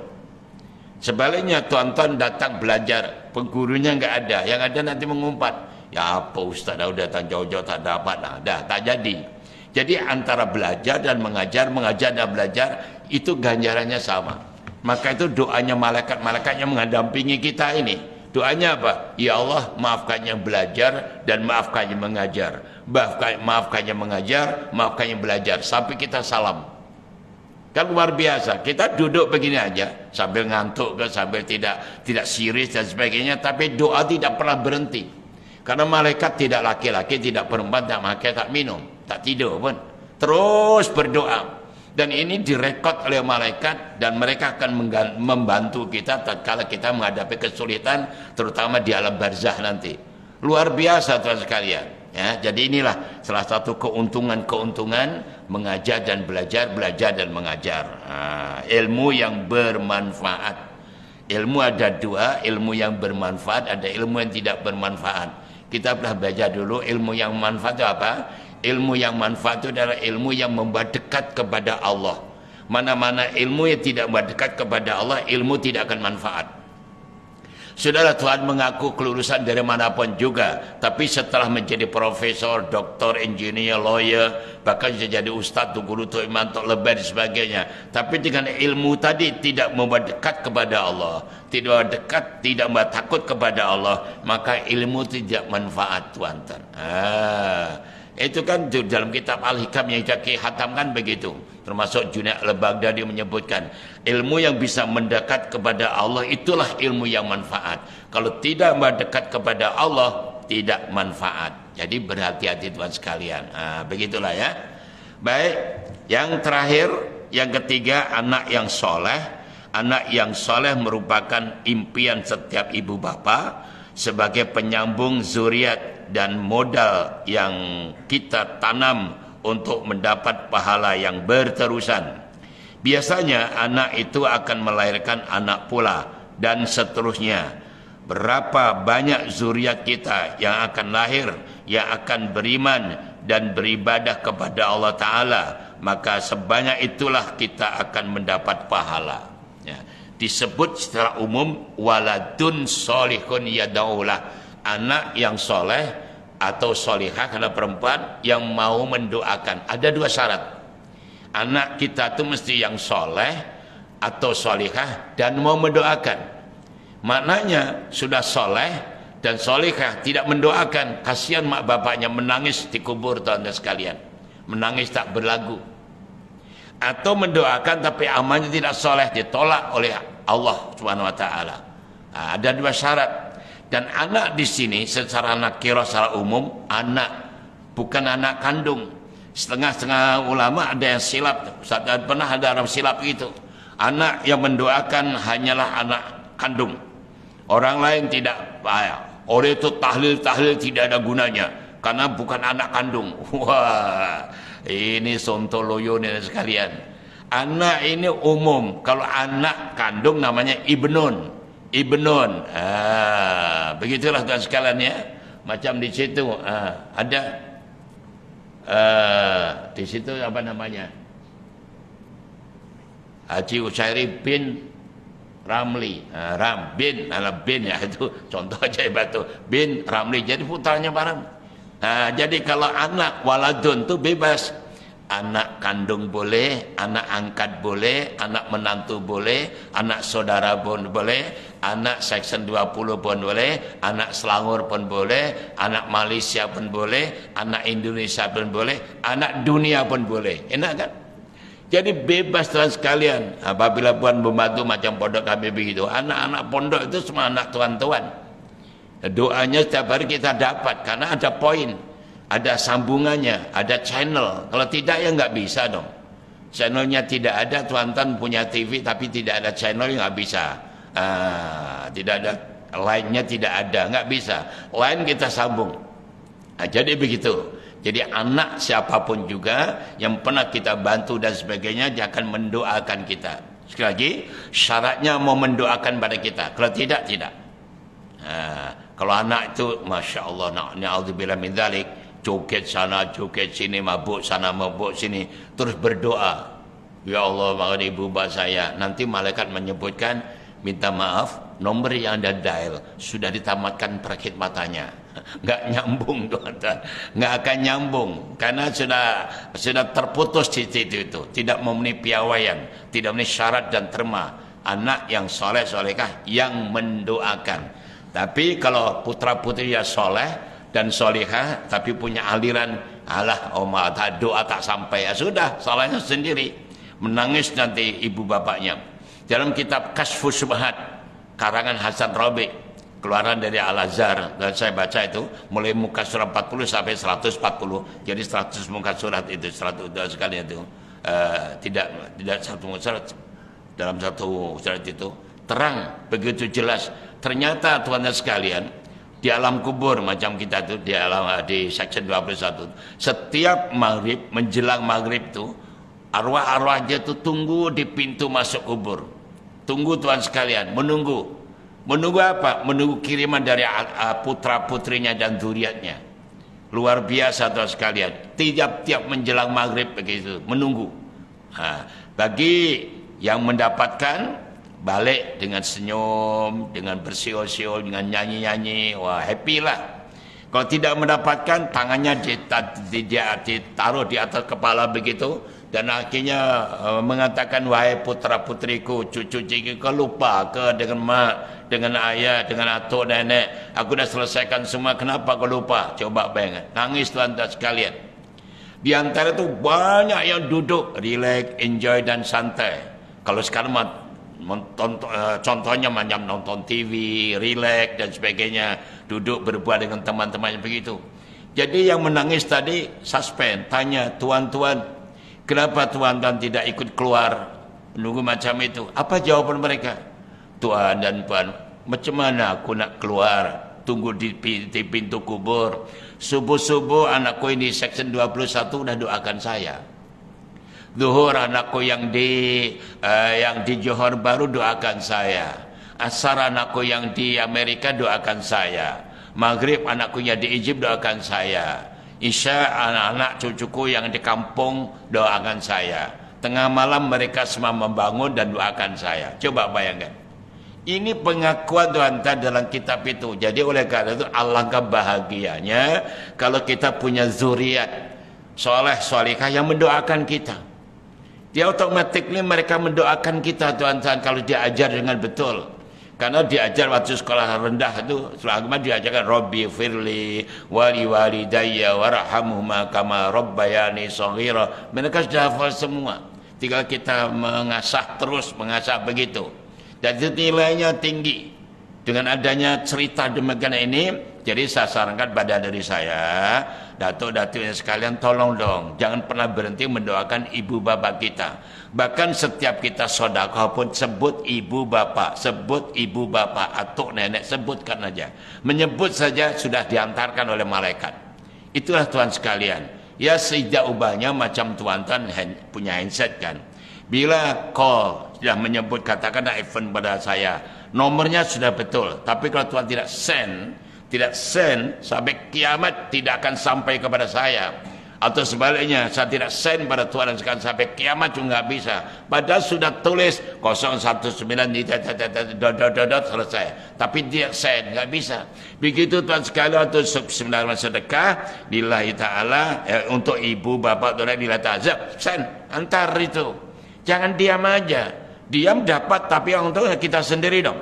Sebaliknya tuan-tuan datang belajar, penggurunya nggak ada, yang ada nanti mengumpat. Ya apa Ustaz, dah datang jauh-jauh tak dapat, dah tak jadi. Jadi antara belajar dan mengajar dan belajar itu ganjarannya sama. Maka itu doanya malaikat-malaikat yang mendampingi kita ini. Doanya apa? Ya Allah, maafkan yang belajar dan maafkan yang mengajar. Maafkan yang mengajar, maafkan yang belajar. Sampai kita salam. Kan luar biasa. Kita duduk begini aja, sambil ngantuk, sambil tidak serius dan sebagainya. Tapi doa tidak pernah berhenti. Karena malaikat tidak laki-laki, tidak perempuan, tak makan, tak minum, tak tidur pun. Terus berdoa. Dan ini direkod oleh malaikat dan mereka akan membantu kita tatkala kita menghadapi kesulitan, terutama di alam barzah nanti. Luar biasa tuan sekalian. Ya, jadi inilah salah satu keuntungan-keuntungan mengajar dan belajar dan mengajar. Ilmu yang bermanfaat. Ilmu ada dua, ilmu yang bermanfaat, ada ilmu yang tidak bermanfaat. Kita pernah belajar dulu ilmu yang manfaat itu apa? Ilmu yang manfaat itu adalah ilmu yang membuat dekat kepada Allah. Mana-mana ilmu yang tidak membuat dekat kepada Allah, ilmu tidak akan manfaat. Saudara, Tuhan mengaku kelulusan dari manapun juga, tapi setelah menjadi profesor, doktor, engineer, lawyer, bahkan bisa jadi ustaz, guru, imam, lebih dan sebagainya. Tapi dengan ilmu tadi tidak membuat dekat kepada Allah, tidak dekat, tidak membuat takut kepada Allah, maka ilmu tidak manfaat, tuan-tuan. Itu kan dalam kitab Al-Hikam yang Jaki hatamkan begitu. Termasuk Junaid al-Baghdadi menyebutkan ilmu yang bisa mendekat kepada Allah itulah ilmu yang manfaat. Kalau tidak mendekat kepada Allah tidak manfaat. Jadi berhati-hati tuan sekalian. Begitulah ya. Baik, yang terakhir, yang ketiga, anak yang soleh. Anak yang soleh merupakan impian setiap ibu bapa sebagai penyambung zuriat dan modal yang kita tanam untuk mendapat pahala yang berterusan. Biasanya anak itu akan melahirkan anak pula dan seterusnya. Berapa banyak zuriat kita yang akan lahir, yang akan beriman dan beribadah kepada Allah Ta'ala, maka sebanyak itulah kita akan mendapat pahala. Ya. Disebut secara umum waladun solihun yadaulah, anak yang soleh atau solihah karena perempuan yang mau mendoakan. Ada dua syarat. Anak kita itu mesti yang soleh atau solihah dan mau mendoakan. Maknanya sudah soleh dan solihah tidak mendoakan, kasihan mak bapaknya menangis di kubur, tuan-tuan sekalian, menangis tak berlagu. Atau mendoakan tapi amalnya tidak soleh, ditolak oleh Allah Subhanahu Wa Taala. Ada dua syarat. Dan anak di sini secara nakirah, secara umum, anak, bukan anak kandung. Setengah-setengah ulama ada yang silap. Pernah ada orang silap itu. Anak yang mendoakan hanyalah anak kandung. Orang lain tidak. Oleh itu tahlil-tahlil tidak ada gunanya. Karena bukan anak kandung. Wah, ini sontoloyo nih sekalian. Anak ini umum. Kalau anak kandung namanya ibnun. Begitulah tuan sekalian ya. Macam di situ ada di situ apa namanya? Haji Usairi bin Ramli, bin ya itu contoh aja batu bin Ramli, jadi putranya barang. Jadi kalau anak waladun tu bebas, anak kandung boleh, anak angkat boleh, anak menantu boleh, anak saudara pun boleh, anak Section 20 pun boleh, anak Selangor pun boleh, anak Malaysia pun boleh, anak Indonesia pun boleh, anak dunia pun boleh. Enak kan? Jadi bebas tuan sekalian. Apabila puan membantu macam pondok kami begitu, anak-anak pondok itu semua anak tuan-tuan. Doanya setiap hari kita dapat karena ada poin, ada sambungannya, ada channel. Kalau tidak ya nggak bisa dong. Channelnya tidak ada, tuan-tuan punya TV tapi tidak ada channel, nggak bisa. Tidak ada line-nya, tidak ada, nggak bisa. Line kita sambung. Jadi begitu. Jadi anak siapapun juga yang pernah kita bantu dan sebagainya, dia akan mendoakan kita. Sekali lagi, syaratnya mau mendoakan pada kita. Kalau tidak, tidak. Kalau anak itu, Masya Allah, na'udzubillah min dzalik, joget sana, joget sini, mabuk sana, mabuk sini, terus berdoa, ya Allah, maafkan ibu bapa saya. Nanti malaikat menyebutkan, minta maaf, nomor yang anda dial sudah ditamatkan perakit matanya. Nggak nyambung, tuan-tuan, nggak akan nyambung karena sudah terputus titik itu, tidak memenuhi piawaian, tidak memenuhi syarat dan terma. Anak yang soleh solehah yang mendoakan. Tapi kalau putra putri ya soleh dan solehah tapi punya aliran doa tak sampai, ya sudah, salahnya sendiri, menangis nanti ibu bapaknya. Dalam kitab Kasfus Subhat karangan Hasan Rabi, keluaran dari Al-Azhar, dan saya baca itu mulai muka surat 40 sampai 140, jadi 100 muka surat itu, 100 sekali itu, tidak satu muka surat, dalam satu surat itu terang begitu jelas. Ternyata tuan-tuan sekalian, di alam kubur macam kita tu di Section 21, setiap maghrib, menjelang maghrib tu arwah-arwah dia tu tunggu di pintu masuk kubur. Tunggu tuan sekalian, menunggu apa? Menunggu kiriman dari putra putrinya dan zuriatnya. Luar biasa tuan sekalian, tiap-tiap menjelang maghrib begitu menunggu. Bagi yang mendapatkan, balik dengan senyum, dengan bersiul-siul, dengan nyanyi-nyanyi, wah happy lah. Kalau tidak mendapatkan, tangannya ditaruh di atas kepala begitu, dan akhirnya mengatakan, wahai putra putriku, cucu-cucu kau lupa ke dengan mak, dengan ayah, dengan atuk nenek, aku dah selesaikan semua, kenapa kau lupa? Coba bayangkan, nangis tuan-tuan sekalian. Di antara itu banyak yang duduk, relax, enjoy dan santai. Kalau sekarang contohnya macam nonton TV, relax dan sebagainya, duduk berbuat dengan teman-temannya begitu. Jadi yang menangis tadi suspend, tanya, tuan-tuan, kenapa tuan-tuan tidak ikut keluar menunggu macam itu? Apa jawaban mereka? Tuan dan puan, macam mana aku nak keluar, tunggu di pintu kubur. Subuh-subuh anakku ini Section 21 dah doakan saya. Zuhur anakku yang di Johor Bahru doakan saya. Asar anakku yang di Amerika doakan saya. Maghrib anakku yang di Egypt doakan saya. Isya anak-anak cucuku yang di kampung doakan saya. Tengah malam mereka semua membangun dan doakan saya. Coba bayangkan. Ini pengakuan tuan-tuan dalam kitab itu. Jadi oleh karena itu alangkah bahagianya kalau kita punya zuriat soleh solehah yang mendoakan kita. Dia otomatis mereka mendoakan kita tuan-tuan kalau diajar dengan betul. Karena diajar waktu sekolah rendah itu selama diajarkan Rabbi firli wali walidayya warhamhuma kama rabbayani shaghira. Mereka sudah hafal semua. Tinggal kita mengasah terus, mengasah begitu. Dan itu nilainya tinggi. Dengan adanya cerita demikian ini, jadi saya sarankan pada dari saya, datuk-datuk yang sekalian, tolong dong, jangan pernah berhenti mendoakan ibu bapa kita. Bahkan setiap kita sedekah pun sebut ibu bapa, atuk nenek, sebutkan aja. Menyebut saja sudah diantarkan oleh malaikat. Itulah tuan sekalian. Ya sejak ubahnya macam tuan-tuan punya handset kan. Bila call sudah menyebut katakanlah iPhone pada saya, nomornya sudah betul. Tapi kalau tuan tidak send sampai kiamat tidak akan sampai kepada saya. Atau sebaliknya, saya tidak send pada Tuhan sekalian sampai kiamat juga nggak bisa. Padahal sudah tulis 019 selesai. Tapi dia send, nggak bisa. Begitu Tuhan sekalian untuk sembilan sedekah, lillahi ta'ala, untuk ibu, bapak, tuan, lillahi ta'ala, send, antar itu. Jangan diam aja. Diam dapat, tapi yang untuk kita sendiri dong.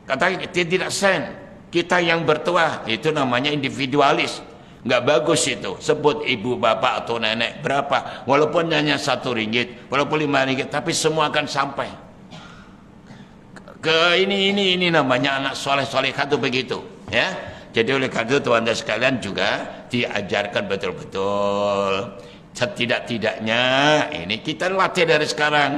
Kata dia tidak send. Kita yang bertuah, itu namanya individualis. Nggak bagus itu. Sebut ibu, bapak atau nenek berapa, walaupun hanya RM1, walaupun RM5, tapi semua akan sampai ke ini namanya anak soleh-solehah itu begitu ya. Jadi oleh karena itu Tuhan dan sekalian juga diajarkan betul-betul. Setidak-tidaknya ini kita latih dari sekarang.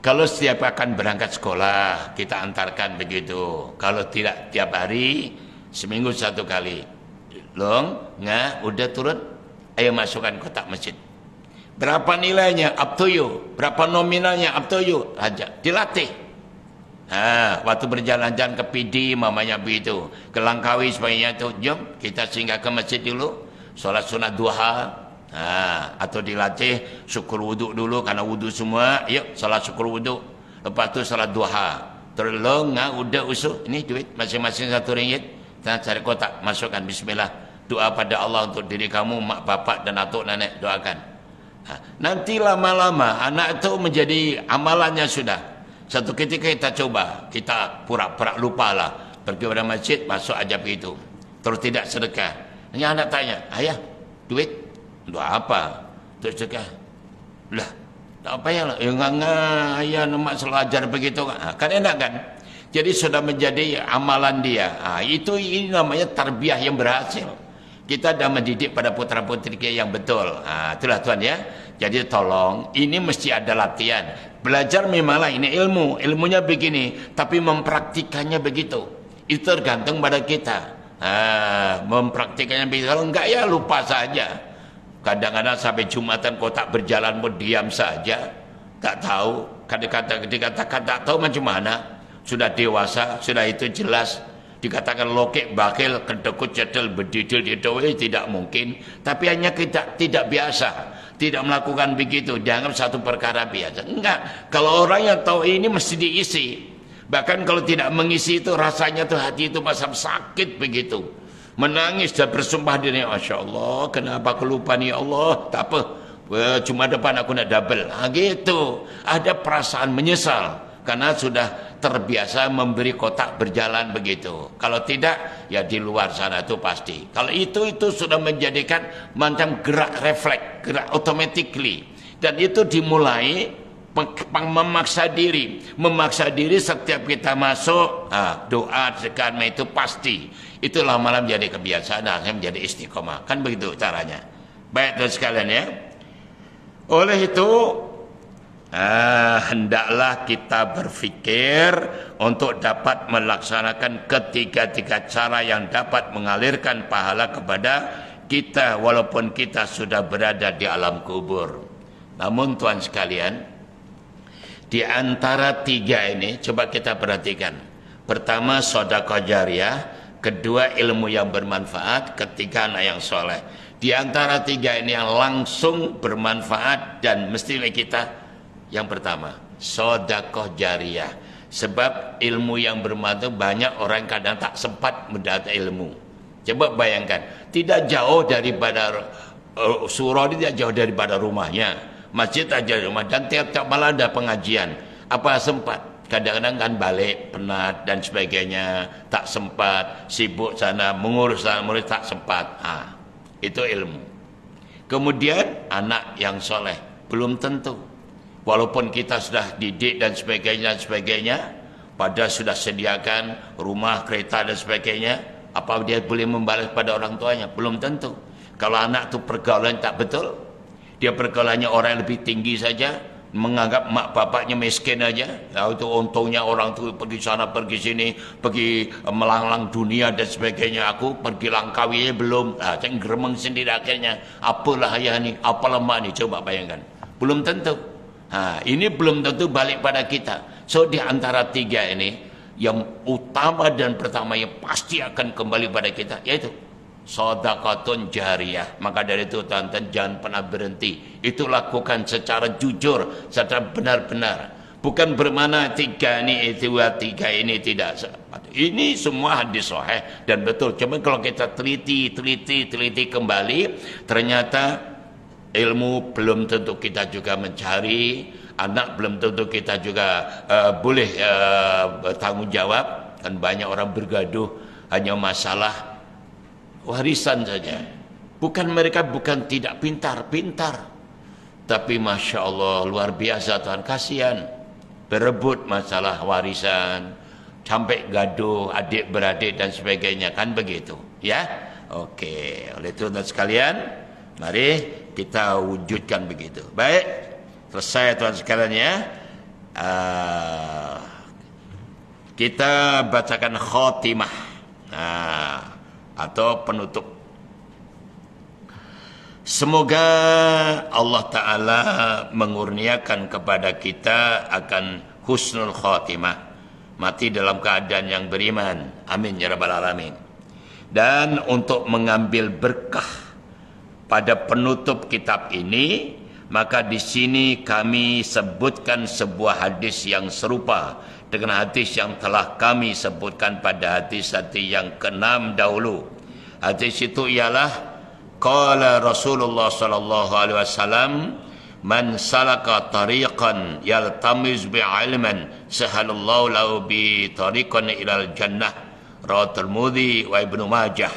Kalau setiap akan berangkat sekolah kita antarkan begitu. Kalau tidak tiap hari, seminggu satu kali. Long, udah turun, ayo masukkan kotak masjid. Berapa nilainya? Up to you. Berapa nominalnya? Up to you. Aja dilatih. Waktu berjalan-jalan ke PD, mamanya begitu, ke Langkawi sebagainya itu, jom kita singgah ke masjid dulu, sholat sunat duha. Atau dilatih syukur wudhu dulu, karena wudhu semua, yuk sholat syukur wudhu. Lepas tu sholat duha. Terus long, udah usul, ini duit masing-masing RM1. Kita cari kotak, masukkan bismillah. Doa pada Allah untuk diri kamu, mak bapak dan atuk nenek, doakan. Nanti lama-lama anak itu menjadi amalannya sudah. Satu ketika kita coba, kita pura-pura lupa lah, pergi pada masjid, masuk aja begitu, terus tidak sedekah. Ini anak tanya, ayah duit untuk apa? Untuk sedekah. Lah, tak apa ya lah. Ayah mak selalu ajar begitu kan enak kan. Jadi sudah menjadi amalan dia. Ini namanya tarbiyah yang berhasil. Kita dah mendidik pada putra-putri kita yang betul. Itulah Tuhan ya. Jadi tolong, ini mesti ada latihan. Belajar memanglah ini ilmu. Ilmunya begini, tapi mempraktikannya begitu. Itu tergantung pada kita. Mempraktikannya begitu. Kalau enggak ya lupa saja. Kadang-kadang sampai Jumatan kotak berjalan pun diam saja. Tak tahu. Kadang-kadang dikatakan tak tahu macam mana. Sudah dewasa, sudah itu jelas dikatakan lokek, bakil, kedekut, cedel, berdidil, didoai, tidak mungkin. Tapi hanya kita tidak biasa, tidak melakukan begitu, dianggap satu perkara biasa. Enggak, kalau orang yang tahu ini mesti diisi. Bahkan kalau tidak mengisi itu rasanya tuh hati itu masam sakit begitu, menangis dan bersumpah diri, Masya Allah, kenapa aku lupa nih Allah, tak apa, cuma depan aku nak double. Gitu, ada perasaan menyesal karena sudah terbiasa memberi kotak berjalan begitu. Kalau tidak, ya di luar sana itu pasti. Kalau itu sudah menjadikan macam gerak refleks, gerak automatically. Dan itu dimulai memaksa diri setiap kita masuk, doa sekarang itu pasti. Itu lama-lama menjadi kebiasaan, akhirnya menjadi istiqomah. Kan begitu caranya. Baik dan sekalian ya. Oleh itu, hendaklah kita berfikir untuk dapat melaksanakan ketiga-tiga cara yang dapat mengalirkan pahala kepada kita walaupun kita sudah berada di alam kubur. Namun tuan sekalian, di antara tiga ini coba kita perhatikan. Pertama sedekah jariyah, kedua ilmu yang bermanfaat, ketiga anak yang soleh. Di antara tiga ini yang langsung bermanfaat dan mestilah kita yang pertama, sedekah jariyah. Sebab ilmu yang bermanfaat banyak orang kadang tak sempat mendapat ilmu. Coba bayangkan, tidak jauh daripada surau, tidak jauh daripada rumahnya, masjid aja rumah, dan tiap-tiap malam ada pengajian. Apa sempat? Kadang-kadang kan balik penat dan sebagainya, tak sempat, sibuk sana mengurus sana mengurus, tak sempat. Itu ilmu. Kemudian anak yang soleh, belum tentu. Walaupun kita sudah didik dan sebagainya, padahal sudah sediakan rumah, kereta dan sebagainya, apa dia boleh membalas pada orang tuanya? Belum tentu. Kalau anak itu pergaulan tak betul, dia pergaulannya orang yang lebih tinggi saja, menganggap mak bapaknya miskin aja, itu untungnya orang tu pergi sana pergi sini, pergi melanglang dunia dan sebagainya, aku pergi Langkawi belum, saya geremeng sendiri akhirnya, apalah ayah ni, apalah mak ni, coba bayangkan, belum tentu. Ini belum tentu balik pada kita. So di antara tiga ini, yang utama dan pertama yang pasti akan kembali pada kita, yaitu Shadaqatun jariyah. Maka dari itu tuan-tuan jangan pernah berhenti. Itu lakukan secara jujur, secara benar-benar. Bukan bermana tiga ini tidak. Ini semua hadis sahih dan betul. Cuma kalau kita teliti kembali, ternyata ilmu belum tentu kita juga mencari, anak belum tentu kita juga boleh bertanggung jawab. Kan banyak orang bergaduh hanya masalah warisan saja. Mereka bukan tidak pintar, tapi masya Allah luar biasa Tuhan, kasihan berebut masalah warisan sampai gaduh adik beradik dan sebagainya, kan begitu ya. Oke, oleh itu dan sekalian, mari kita wujudkan begitu. Baik, selesai Tuhan sekalian ya. Kita bacakan khotimah atau penutup. Semoga Allah Ta'ala mengurniakan kepada kita akan husnul khotimah, mati dalam keadaan yang beriman. Amin ya rabbal alamin. Dan untuk mengambil berkah pada penutup kitab ini, maka di sini kami sebutkan sebuah hadis yang serupa dengan hadis yang telah kami sebutkan pada hadis-hadis yang ke-6 dahulu. Hadis itu ialah qala Rasulullah sallallahu alaihi wasallam, man salaka tariqan yaltamiz bi ilman sahalallahu lahu bi tariqan ilal jannah, rawahu Tirmidzi wa Ibnu Majah.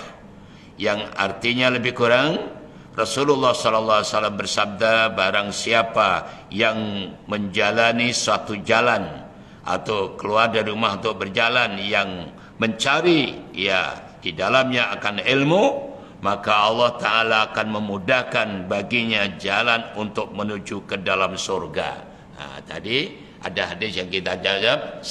Yang artinya lebih kurang Rasulullah sallallahu alaihi wasallam bersabda, barang siapa yang menjalani suatu jalan atau keluar dari rumah untuk berjalan yang mencari di dalamnya akan ilmu, maka Allah Ta'ala akan memudahkan baginya jalan untuk menuju ke dalam surga. Tadi ada hadis yang kita jawab,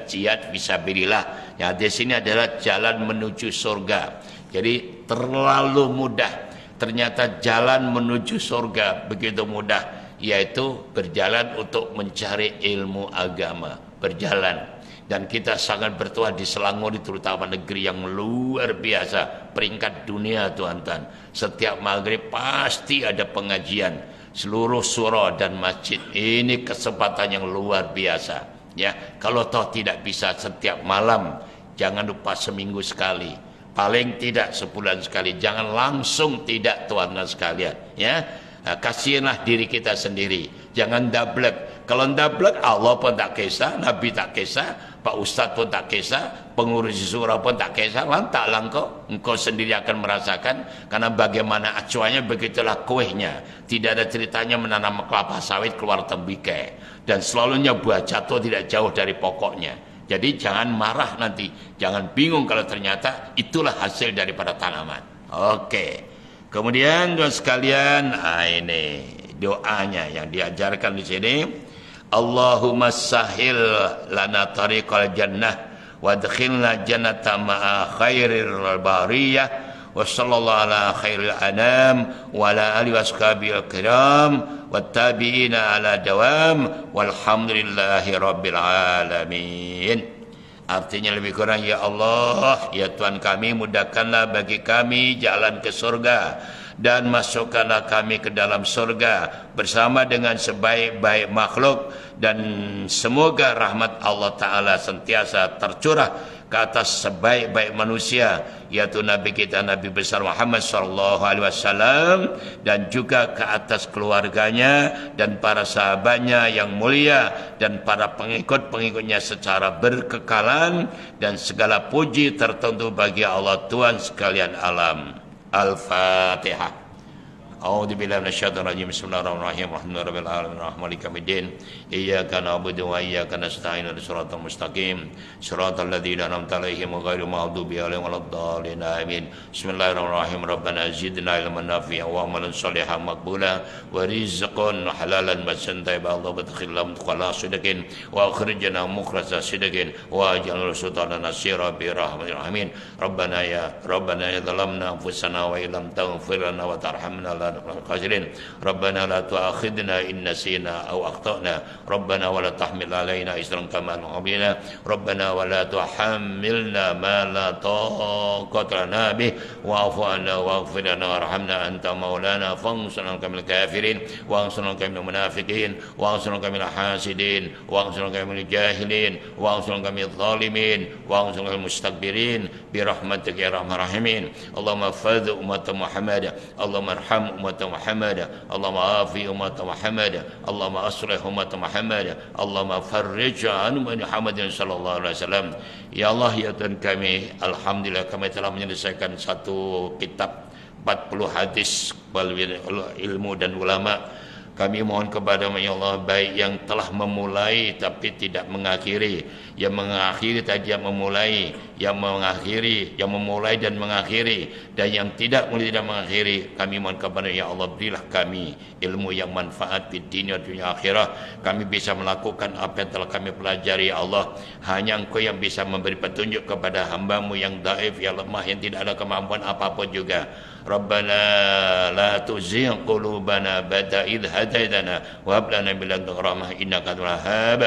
jihad fisabilillah. Yang hadis ini adalah jalan menuju surga. Jadi terlalu mudah. Ternyata jalan menuju surga begitu mudah, yaitu berjalan untuk mencari ilmu agama, berjalan. Dan kita sangat bertuah di Selangor, terutama negeri yang luar biasa, peringkat dunia tuan-tuan. Setiap maghrib pasti ada pengajian, seluruh surau dan masjid. Ini kesempatan yang luar biasa. Ya, kalau toh tidak bisa setiap malam, jangan lupa seminggu sekali. Paling tidak sebulan sekali. Jangan langsung tidak tuan-tuan sekalian. Ya, kasihanlah diri kita sendiri. Jangan dablek. Kalau dablek, Allah pun tak kisah, Nabi tak kisah, Pak Ustadz pun tak kisah, pengurus surau pun tak kisah. Lantaklah engkau sendiri akan merasakan. Karena bagaimana acuannya, begitulah kuehnya. Tidak ada ceritanya menanam kelapa sawit keluar tembikar. Dan selalunya buah jatuh tidak jauh dari pokoknya. Jadi jangan marah nanti, jangan bingung kalau ternyata itulah hasil daripada tanaman. Oke. Kemudian tuan sekalian, ini doanya yang diajarkan di sini. Allahumma sahil lana tariqal jannah wadkhilna jannata ma'a khairil bariyah wa sallallahu ala khairil anam wa ala alihi washabihi kiram wattabi'ina ala dawam walhamdulillahi rabbil alamin. Artinya lebih kurang, ya Allah, ya Tuhan kami, mudahkanlah bagi kami jalan ke surga dan masukkanlah kami ke dalam surga bersama dengan sebaik-baik makhluk, dan semoga rahmat Allah Ta'ala sentiasa tercurah ke atas sebaik-baik manusia, yaitu Nabi kita Nabi besar Muhammad SAW, dan juga ke atas keluarganya dan para sahabatnya yang mulia dan para pengikut-pengikutnya secara berkekalan, dan segala puji tertentu bagi Allah Tuhan sekalian alam. Al-Fatihah. A'udzu billahi minasyaitonir rajim. Bismillahirrahmanirrahim. Alhamdulillahirabbil alamin. Maliki yaumiddin. Iyyaka na'budu wa iyyaka nasta'in. Shiratal mustaqim. Shiratal ladzina an'amta 'alaihim ghairil maghdubi 'alaihim waladdallin. Amin. Bismillahirrahmanirrahim. Rabbana zidna ilman nafi'an wa amalan shalihan maqbulan wa rizqan halalan tayyiban. Allahumma adkhilna mudkhala sidqin wa akhrijna mukhraja sidqin wa aj'al sultana nasira bi rahmatir. Amin. Rabbana ya zalamna anfusana wa illam taghfir lana wa tarhamna khasirin. Rabbana la tu'akhidna in nasina aw akhtana. Rabbana wa la tahmil alaina isran kama hamalna. Rabbana wa la tuhammilna ma la taqata lana bih wa'fu 'anna waghfir lana warhamna anta maulana fansurna 'alal kafirin wansurna 'alal munafiqin wansurna 'alal hasidin wansurna 'alal jahilin wansurna 'alal zalimin wansurna 'alal mustakbirin birahmatika ya arhamar rahimin. Allahumma fadh umat Muhammad, Allahumma arham umat Muhammad, Allahumma afi umat Muhammad, Allahumma aslih umat Muhammad, Allahumma farrij an Muhammadin sallallahu alaihi wasallam. Ya Allah ya Tuhan kami, alhamdulillah kami telah menyelesaikan satu kitab 40 hadis ilmu dan ulama. Kami mohon kepada-Mu ya Allah, baik yang telah memulai tapi tidak mengakhiri, yang mengakhiri tadi yang memulai, yang mengakhiri, yang memulai dan mengakhiri, dan yang tidak mulai dan mengakhiri. Kami mohon kepada ya Allah, berilah kami ilmu yang manfaat di dunia dunia akhirah. Kami bisa melakukan apa yang telah kami pelajari ya Allah. Hanya Engkau yang bisa memberi petunjuk kepada hamba-Mu yang dhaif, yang lemah, yang tidak ada kemampuan apapun juga. Rabbana la tuzigh qulubana ba'da idh hadaitana wa hab lana min ladunka rahmah innaka antal wahhab.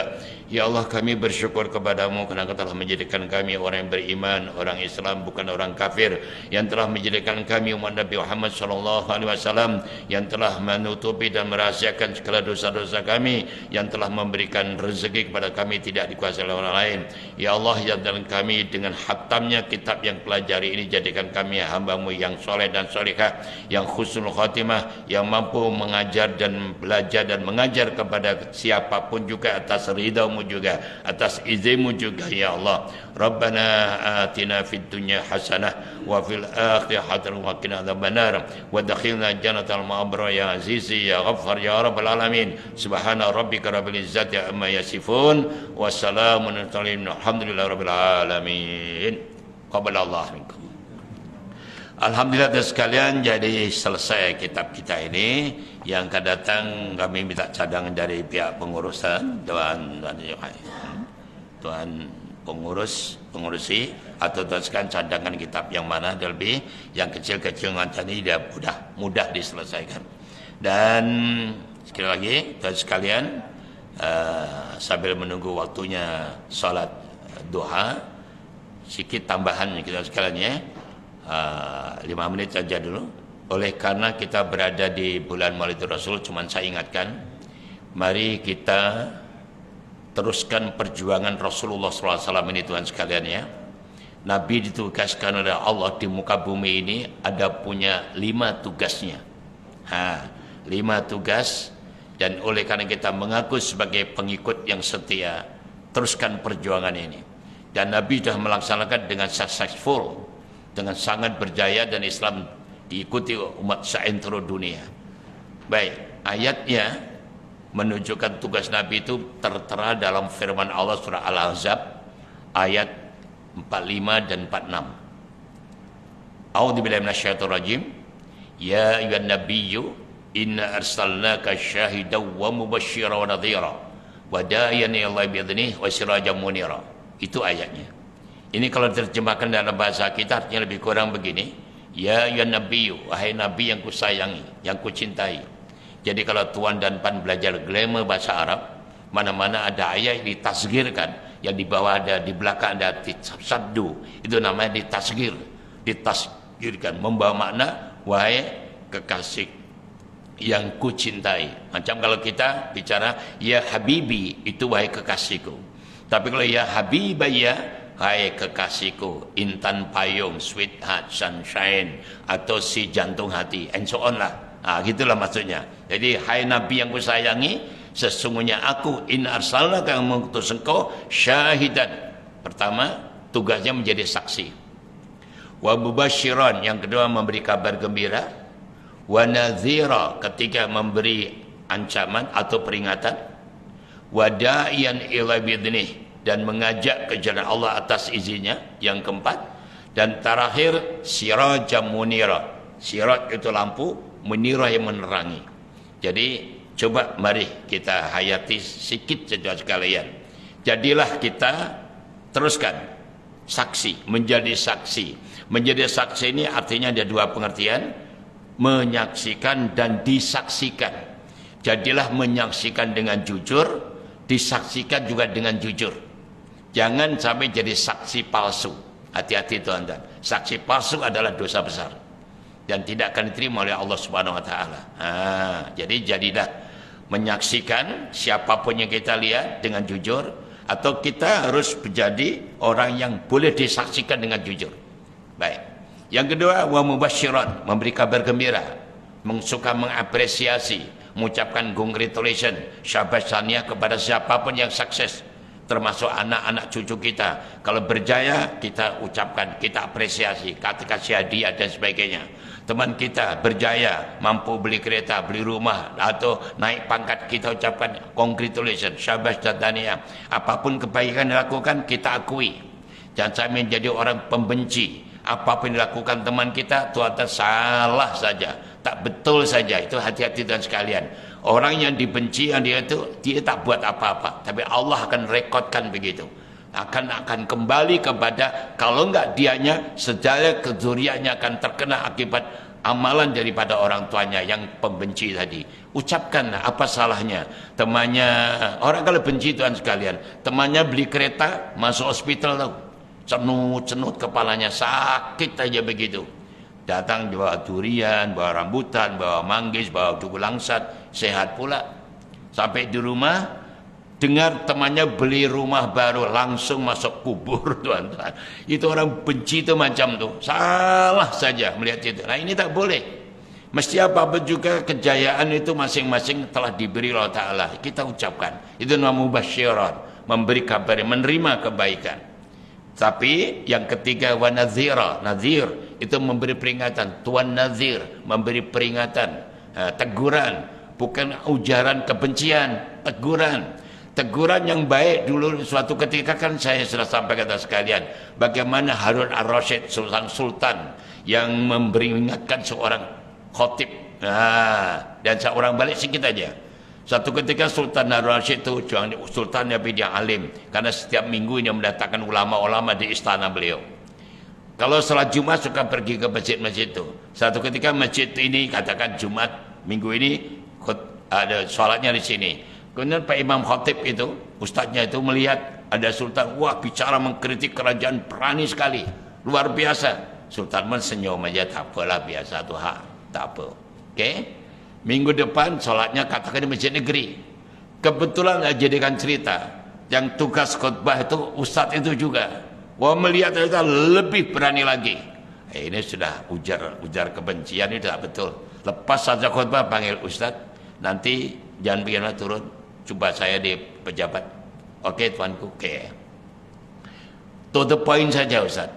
Ya Allah, kami bersyukur kepada-Mu kerana Engkau telah menjadikan kami orang yang beriman, orang Islam bukan orang kafir, yang telah menjadikan kami umat Nabi Muhammad sallallahu alaihi wasallam, yang telah menutupi dan merahasiakan segala dosa-dosa kami, yang telah memberikan rezeki kepada kami tidak dikuasai oleh orang lain. Ya Allah, ya Tuhan kami, dengan khatamnya kitab yang pelajari ini, jadikan kami hamba-Mu yang soleh dan solehah, yang husnul khatimah, yang mampu mengajar dan belajar dan mengajar kepada siapapun juga atas ridha-Mu juga, atas izin-Mu juga ya Allah. Rabbana atina fid dunya hasanah wa fil akhirati hasanah wa qina adzabannar wa adkhilna jannatal ma'abrar ya azizi ya ghaffar ya rabbal alamin. Subhana rabbika rabbil izzati amma yasifun wa salamun alhamdulillahi rabbil alamin. Qabalallahu minkum. Alhamdulillah sekalian, jadi selesai kitab kita ini. Yang akan datang kami minta cadangan dari pihak pengurusan, tuan pengurusi atau tuan sekalian cadangan kitab yang mana lebih, yang kecil-kecil macam ini dia mudah diselesaikan. Dan sekali lagi tuan sekalian, sambil menunggu waktunya salat duha, sikit tambahan kita sekalian ya. 5 menit saja dulu. Oleh karena kita berada di bulan Maulid Rasul, cuma saya ingatkan, mari kita teruskan perjuangan Rasulullah SAW ini Tuhan sekalian ya. Nabi ditugaskan oleh Allah di muka bumi ini, ada punya 5 tugasnya. 5 tugas, dan oleh karena kita mengaku sebagai pengikut yang setia, teruskan perjuangan ini. Dan Nabi sudah melaksanakan dengan successful, dengan sangat berjaya, dan Islam diikuti umat seantero dunia. Baik, ayatnya menunjukkan tugas Nabi itu tertera dalam firman Allah surah Al-Ahzab ayat 45 dan 46. A'udzubillahi minasyaitonir rajim. Ya ayyuhan nabiyyu inna arsalnaka syahidan wa mubasysyiran wa nadhira wa da'iyan ila Allah bi'idhnihi wa sirajan munira. Itu ayatnya. Ini kalau diterjemahkan dalam bahasa kita artinya lebih kurang begini. Ya Nabi, wahai Nabi yang kusayangi, yang kucintai. Jadi kalau tuan dan pan belajar grammar bahasa Arab, mana-mana ada ayat yang ditasgirkan, yang di bawah ada, di belakang ada saddu, itu namanya ditasgir, ditasgirkan, membawa makna wahai kekasih yang kucintai. Macam kalau kita bicara ya Habibi, itu wahai kekasihku. Tapi kalau ya Habibaya, hai kekasihku, intan payung, sweetheart, sunshine, atau si jantung hati, and so on lah. Gitulah maksudnya. Jadi, hai Nabi yang kusayangi, sesungguhnya aku in arsalnaka, yang mengutus engkau syahidan. Pertama, tugasnya menjadi saksi. Wa mubasyiran, yang kedua memberi kabar gembira. Wa nadhira, ketiga memberi ancaman atau peringatan. Wa da'iyan ila bidnih, dan mengajak ke jalan Allah atas izinnya. Yang keempat, dan terakhir sirajam munira. Sirat itu lampu, munira yang menerangi. Jadi coba mari kita hayati sikit saja sekalian. Jadilah kita teruskan saksi, menjadi saksi. Menjadi saksi ini artinya ada 2 pengertian. menyaksikan dan disaksikan. Jadilah menyaksikan dengan jujur, disaksikan juga dengan jujur. Jangan sampai jadi saksi palsu. Hati-hati tuan-tuan. Saksi palsu adalah dosa besar dan tidak akan diterima oleh Allah Subhanahu wa taala. Jadi jadilah menyaksikan siapapun yang kita lihat dengan jujur, atau kita harus menjadi orang yang boleh disaksikan dengan jujur. Baik. Yang kedua, wa mubasyiran, memberi kabar gembira, suka mengapresiasi, mengucapkan congratulations, syabas tahniah kepada siapapun yang sukses, termasuk anak-anak cucu kita. Kalau berjaya, kita ucapkan, kita apresiasi, kita kasih hadiah dan sebagainya. Teman kita berjaya, mampu beli kereta, beli rumah, atau naik pangkat, kita ucapkan congratulations, syabas dan tahniah. Apapun kebaikan yang dilakukan, kita akui. Jangan sampai menjadi orang pembenci. Apapun yang dilakukan teman kita, Tuhan salah saja, tak betul saja. Itu hati-hati dan sekalian. Orang yang dibenci, yang dia tak buat apa-apa, tapi Allah akan rekodkan begitu. Akan kembali kepada, kalau enggak dianya, sejarah kezuriannya akan terkena akibat amalan daripada orang tuanya yang pembenci tadi. Ucapkan apa salahnya. Temannya, orang kalau benci tuan sekalian, temannya beli kereta, masuk hospital tahu, cenut-cenut kepalanya, sakit aja begitu. Datang bawa durian, bawa rambutan, bawa manggis, bawa duku langsat, sehat pula. Sampai di rumah, dengar temannya beli rumah baru, langsung masuk kubur tuan-tuan. Itu orang benci itu macam tuh, salah saja melihat itu. Nah ini tak boleh. Mesti apa-apa juga kejayaan itu masing-masing telah diberi Allah Ta'ala, kita ucapkan. Itu nama mubasyiran, memberi kabar, menerima kebaikan. Tapi yang ketiga, wa nadhira, nadhir itu memberi peringatan. Tuan nadhir, memberi peringatan, teguran, bukan ujaran kebencian, teguran. Teguran yang baik. Dulu suatu ketika kan saya sudah sampaikan kepada sekalian bagaimana Harun ar-Rasyid, Sultan yang memperingatkan seorang khotib, dan seorang balik sikit aja. Suatu ketika Sultan Harun ar-Rasyid itu sultan tapi dia alim, karena setiap minggu dia mendatangkan ulama-ulama di istana beliau. Kalau salat Jumat suka pergi ke masjid-masjid itu. Suatu ketika masjid ini, katakan Jumat minggu ini ada sholatnya di sini. Kemudian Pak Imam Khatib itu, ustaznya itu melihat ada sultan, wah bicara mengkritik kerajaan, berani sekali, luar biasa. Sultan pun senyum aja, tak apalah, biasa tuh hak, tak apa. Oke? Minggu depan sholatnya katakan di masjid negeri. Kebetulan saya jadikan cerita, yang tugas khutbah itu ustaz itu juga. Wah melihat ternyata lebih berani lagi. Ini sudah ujar kebencian, itu tak betul. Lepas saja khutbah panggil ustaz, nanti jangan biarlah turun. Coba saya di pejabat. Oke tuanku, oke. To the point saja Ustaz.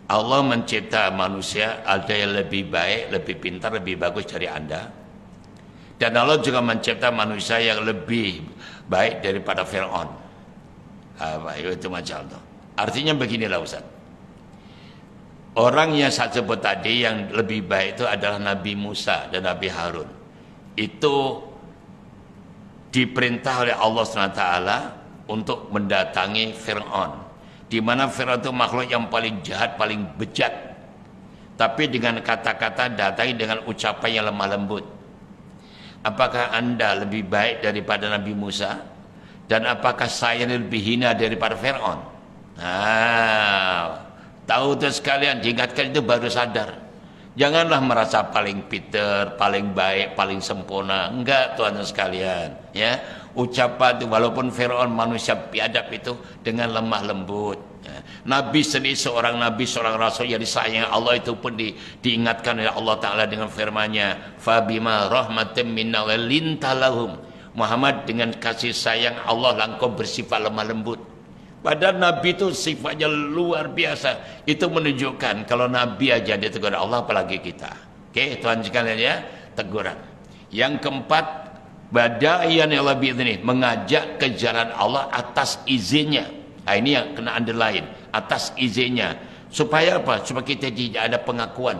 Allah mencipta manusia, ada yang lebih baik, lebih pintar, lebih bagus dari Anda. Dan Allah juga mencipta manusia yang lebih baik daripada Fir'aun. Itu macam itu. Artinya beginilah Ustaz. Orang yang saya sebut tadi yang lebih baik itu adalah Nabi Musa dan Nabi Harun. Itu diperintah oleh Allah SWT untuk mendatangi Fir'aun, di mana Fir'aun itu makhluk yang paling jahat, paling bejat, tapi dengan kata-kata datangi dengan ucapan yang lemah lembut. Apakah Anda lebih baik daripada Nabi Musa? Dan apakah saya lebih hina daripada Fir'aun? Tahu tuh sekalian, diingatkan itu baru sadar. Janganlah merasa paling pintar, paling baik, paling sempurna. Enggak, Tuhan sekalian. Ya, ucapan itu, walaupun Fir'aun manusia biadab itu, dengan lemah lembut. Ya. Nabi sendiri, seorang nabi, seorang rasul yang disayang Allah itu pun diingatkan oleh Allah Ta'ala dengan firman-Nya, Fabima rahmatim minna lintalahum. Muhammad, dengan kasih sayang Allah engkau bersifat lemah lembut. Padahal Nabi itu sifatnya luar biasa. Itu menunjukkan kalau Nabi aja ditegur Allah, apalagi kita. Oke, Tuhan sekalian ya, teguran. Yang keempat, bada'iyan Allah bi'idhnih, mengajak ke jalan Allah atas izinnya. Nah, ini yang kena underline, atas izinnya. Supaya apa? Supaya kita tidak ada pengakuan.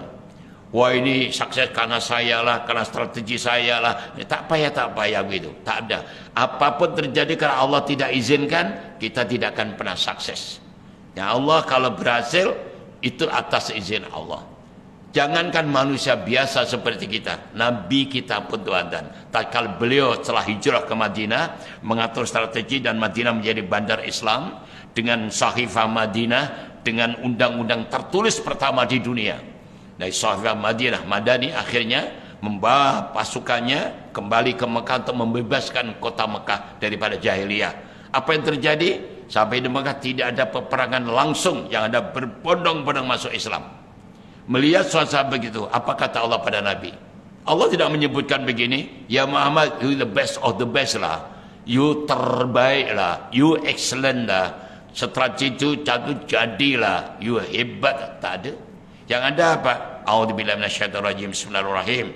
Wah ini sukses karena saya lah, karena strategi saya lah. Tak payah begitu. Tak ada. Apapun terjadi karena Allah tidak izinkan, kita tidak akan pernah sukses. Ya Allah kalau berhasil, itu atas izin Allah. Jangankan manusia biasa seperti kita, Nabi kita pun tuan-tuan, tatkala beliau telah hijrah ke Madinah, mengatur strategi dan Madinah menjadi bandar Islam dengan Sahifah Madinah, dengan undang-undang tertulis pertama di dunia. Dari Sahifah Madinah, Madani akhirnya membawa pasukannya kembali ke Mekah untuk membebaskan kota Mekah daripada jahiliyah. Apa yang terjadi? Sampai di Mekah tidak ada peperangan langsung, yang ada berbondong-bondong masuk Islam. Melihat suasana begitu, apa kata Allah pada Nabi? Allah tidak menyebutkan begini, ya Muhammad, you the best of the best lah, you terbaik lah, you excellent lah, strategi itu jadilah, you hebat. Tak ada. Yang ada apa? A'udzubillahi minasyaitonir rajim. Bismillahirrahmanirrahim.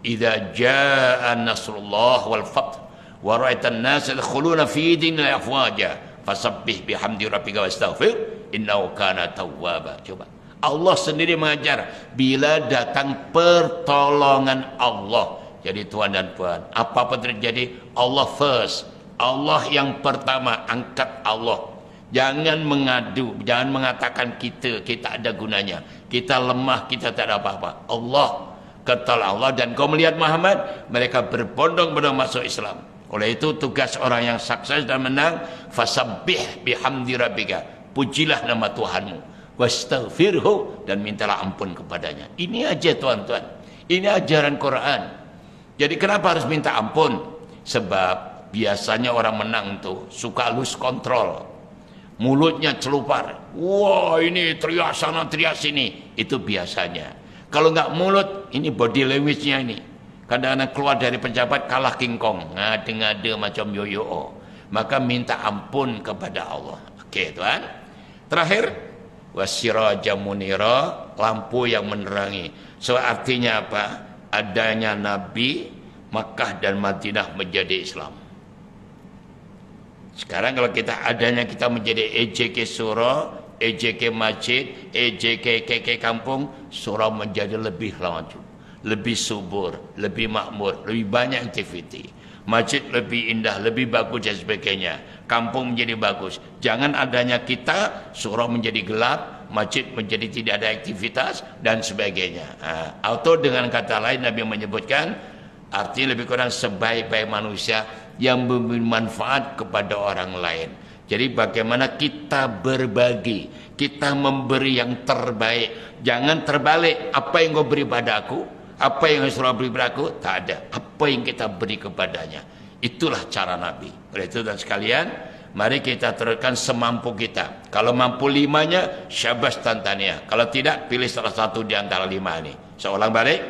Idza jaa nasrullah wal fath wa ra'aitan nas yadkhuluna fi dinillahi afwaja fasabbih bihamdi rabbika wastaghfir innahu kana tawwaba. Coba. Allah sendiri mengajar bila datang pertolongan Allah. Jadi tuan dan puan, apa-apa terjadi, Allah first. Allah yang pertama, angkat Allah. Jangan mengadu, jangan mengatakan kita ada gunanya. Kita lemah, kita tak ada apa-apa. Allah, kata Allah, dan kau melihat Muhammad, mereka berbondong-bondong masuk Islam. Oleh itu tugas orang yang sukses dan menang, fasabbih bihamdi rabbika. Pujilah nama Tuhanmu. Wastaghfirhu, dan mintalah ampun kepadanya. Ini aja tuan-tuan, ini ajaran Quran. Jadi kenapa harus minta ampun? Sebab biasanya orang menang tuh suka lose control, mulutnya celupar, wah ini teriak sana teriak sini. Itu biasanya. Kalau nggak mulut, ini body language-nya ini. Kadang-kadang keluar dari pejabat kalah King Kong, ngade-ngade macam yoyo. Maka minta ampun kepada Allah. Oke tuan. Terakhir, wasiraja munira, lampu yang menerangi. So artinya apa? Adanya Nabi, Makkah dan Madinah menjadi Islam. Sekarang kalau kita menjadi EJK surau, EJK masjid, EJK KK kampung, surau menjadi lebih maju, lebih subur, lebih makmur, lebih banyak aktiviti. Masjid lebih indah, lebih bagus dan sebagainya. Kampung menjadi bagus. Jangan adanya kita, surau menjadi gelap, masjid menjadi tidak ada aktivitas dan sebagainya. Atau dengan kata lain Nabi menyebutkan, artinya lebih kurang sebaik-baik manusia yang memberi manfaat kepada orang lain. Jadi bagaimana kita berbagi, kita memberi yang terbaik. Jangan terbalik, apa yang kau beri pada aku, apa yang Rasulullah beri kepada aku, tak ada. Apa yang kita beri kepadanya, itulah cara Nabi. Oleh itu dan sekalian, mari kita teruskan semampu kita. Kalau mampu 5-nya, syabas tantania. Kalau tidak, pilih salah satu di antara 5 ini. Seulang balik,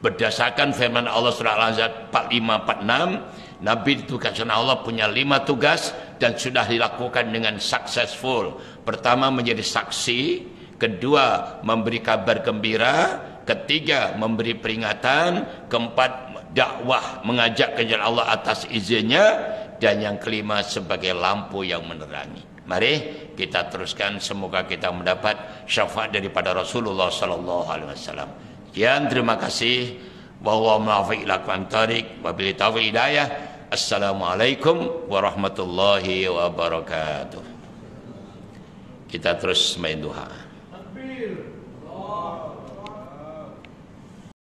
berdasarkan firman Allah surah Al-Ahzab 45-46, Nabi ditugaskan Allah punya 5 tugas dan sudah dilakukan dengan successful. Pertama, menjadi saksi. Kedua, memberi kabar gembira. Ketiga, memberi peringatan. Keempat, dakwah, mengajak ke jalan Allah atas izinnya. Dan yang kelima, sebagai lampu yang menerangi. Mari kita teruskan, semoga kita mendapat syafaat daripada Rasulullah sallallahu alaihi wasallam. Sekian, terima kasih. Wallahu muwaffiq ila aqwamit thoriq, wabillahi taufiq hidayah. Assalamualaikum warahmatullahi wabarakatuh. Kita terus main duha.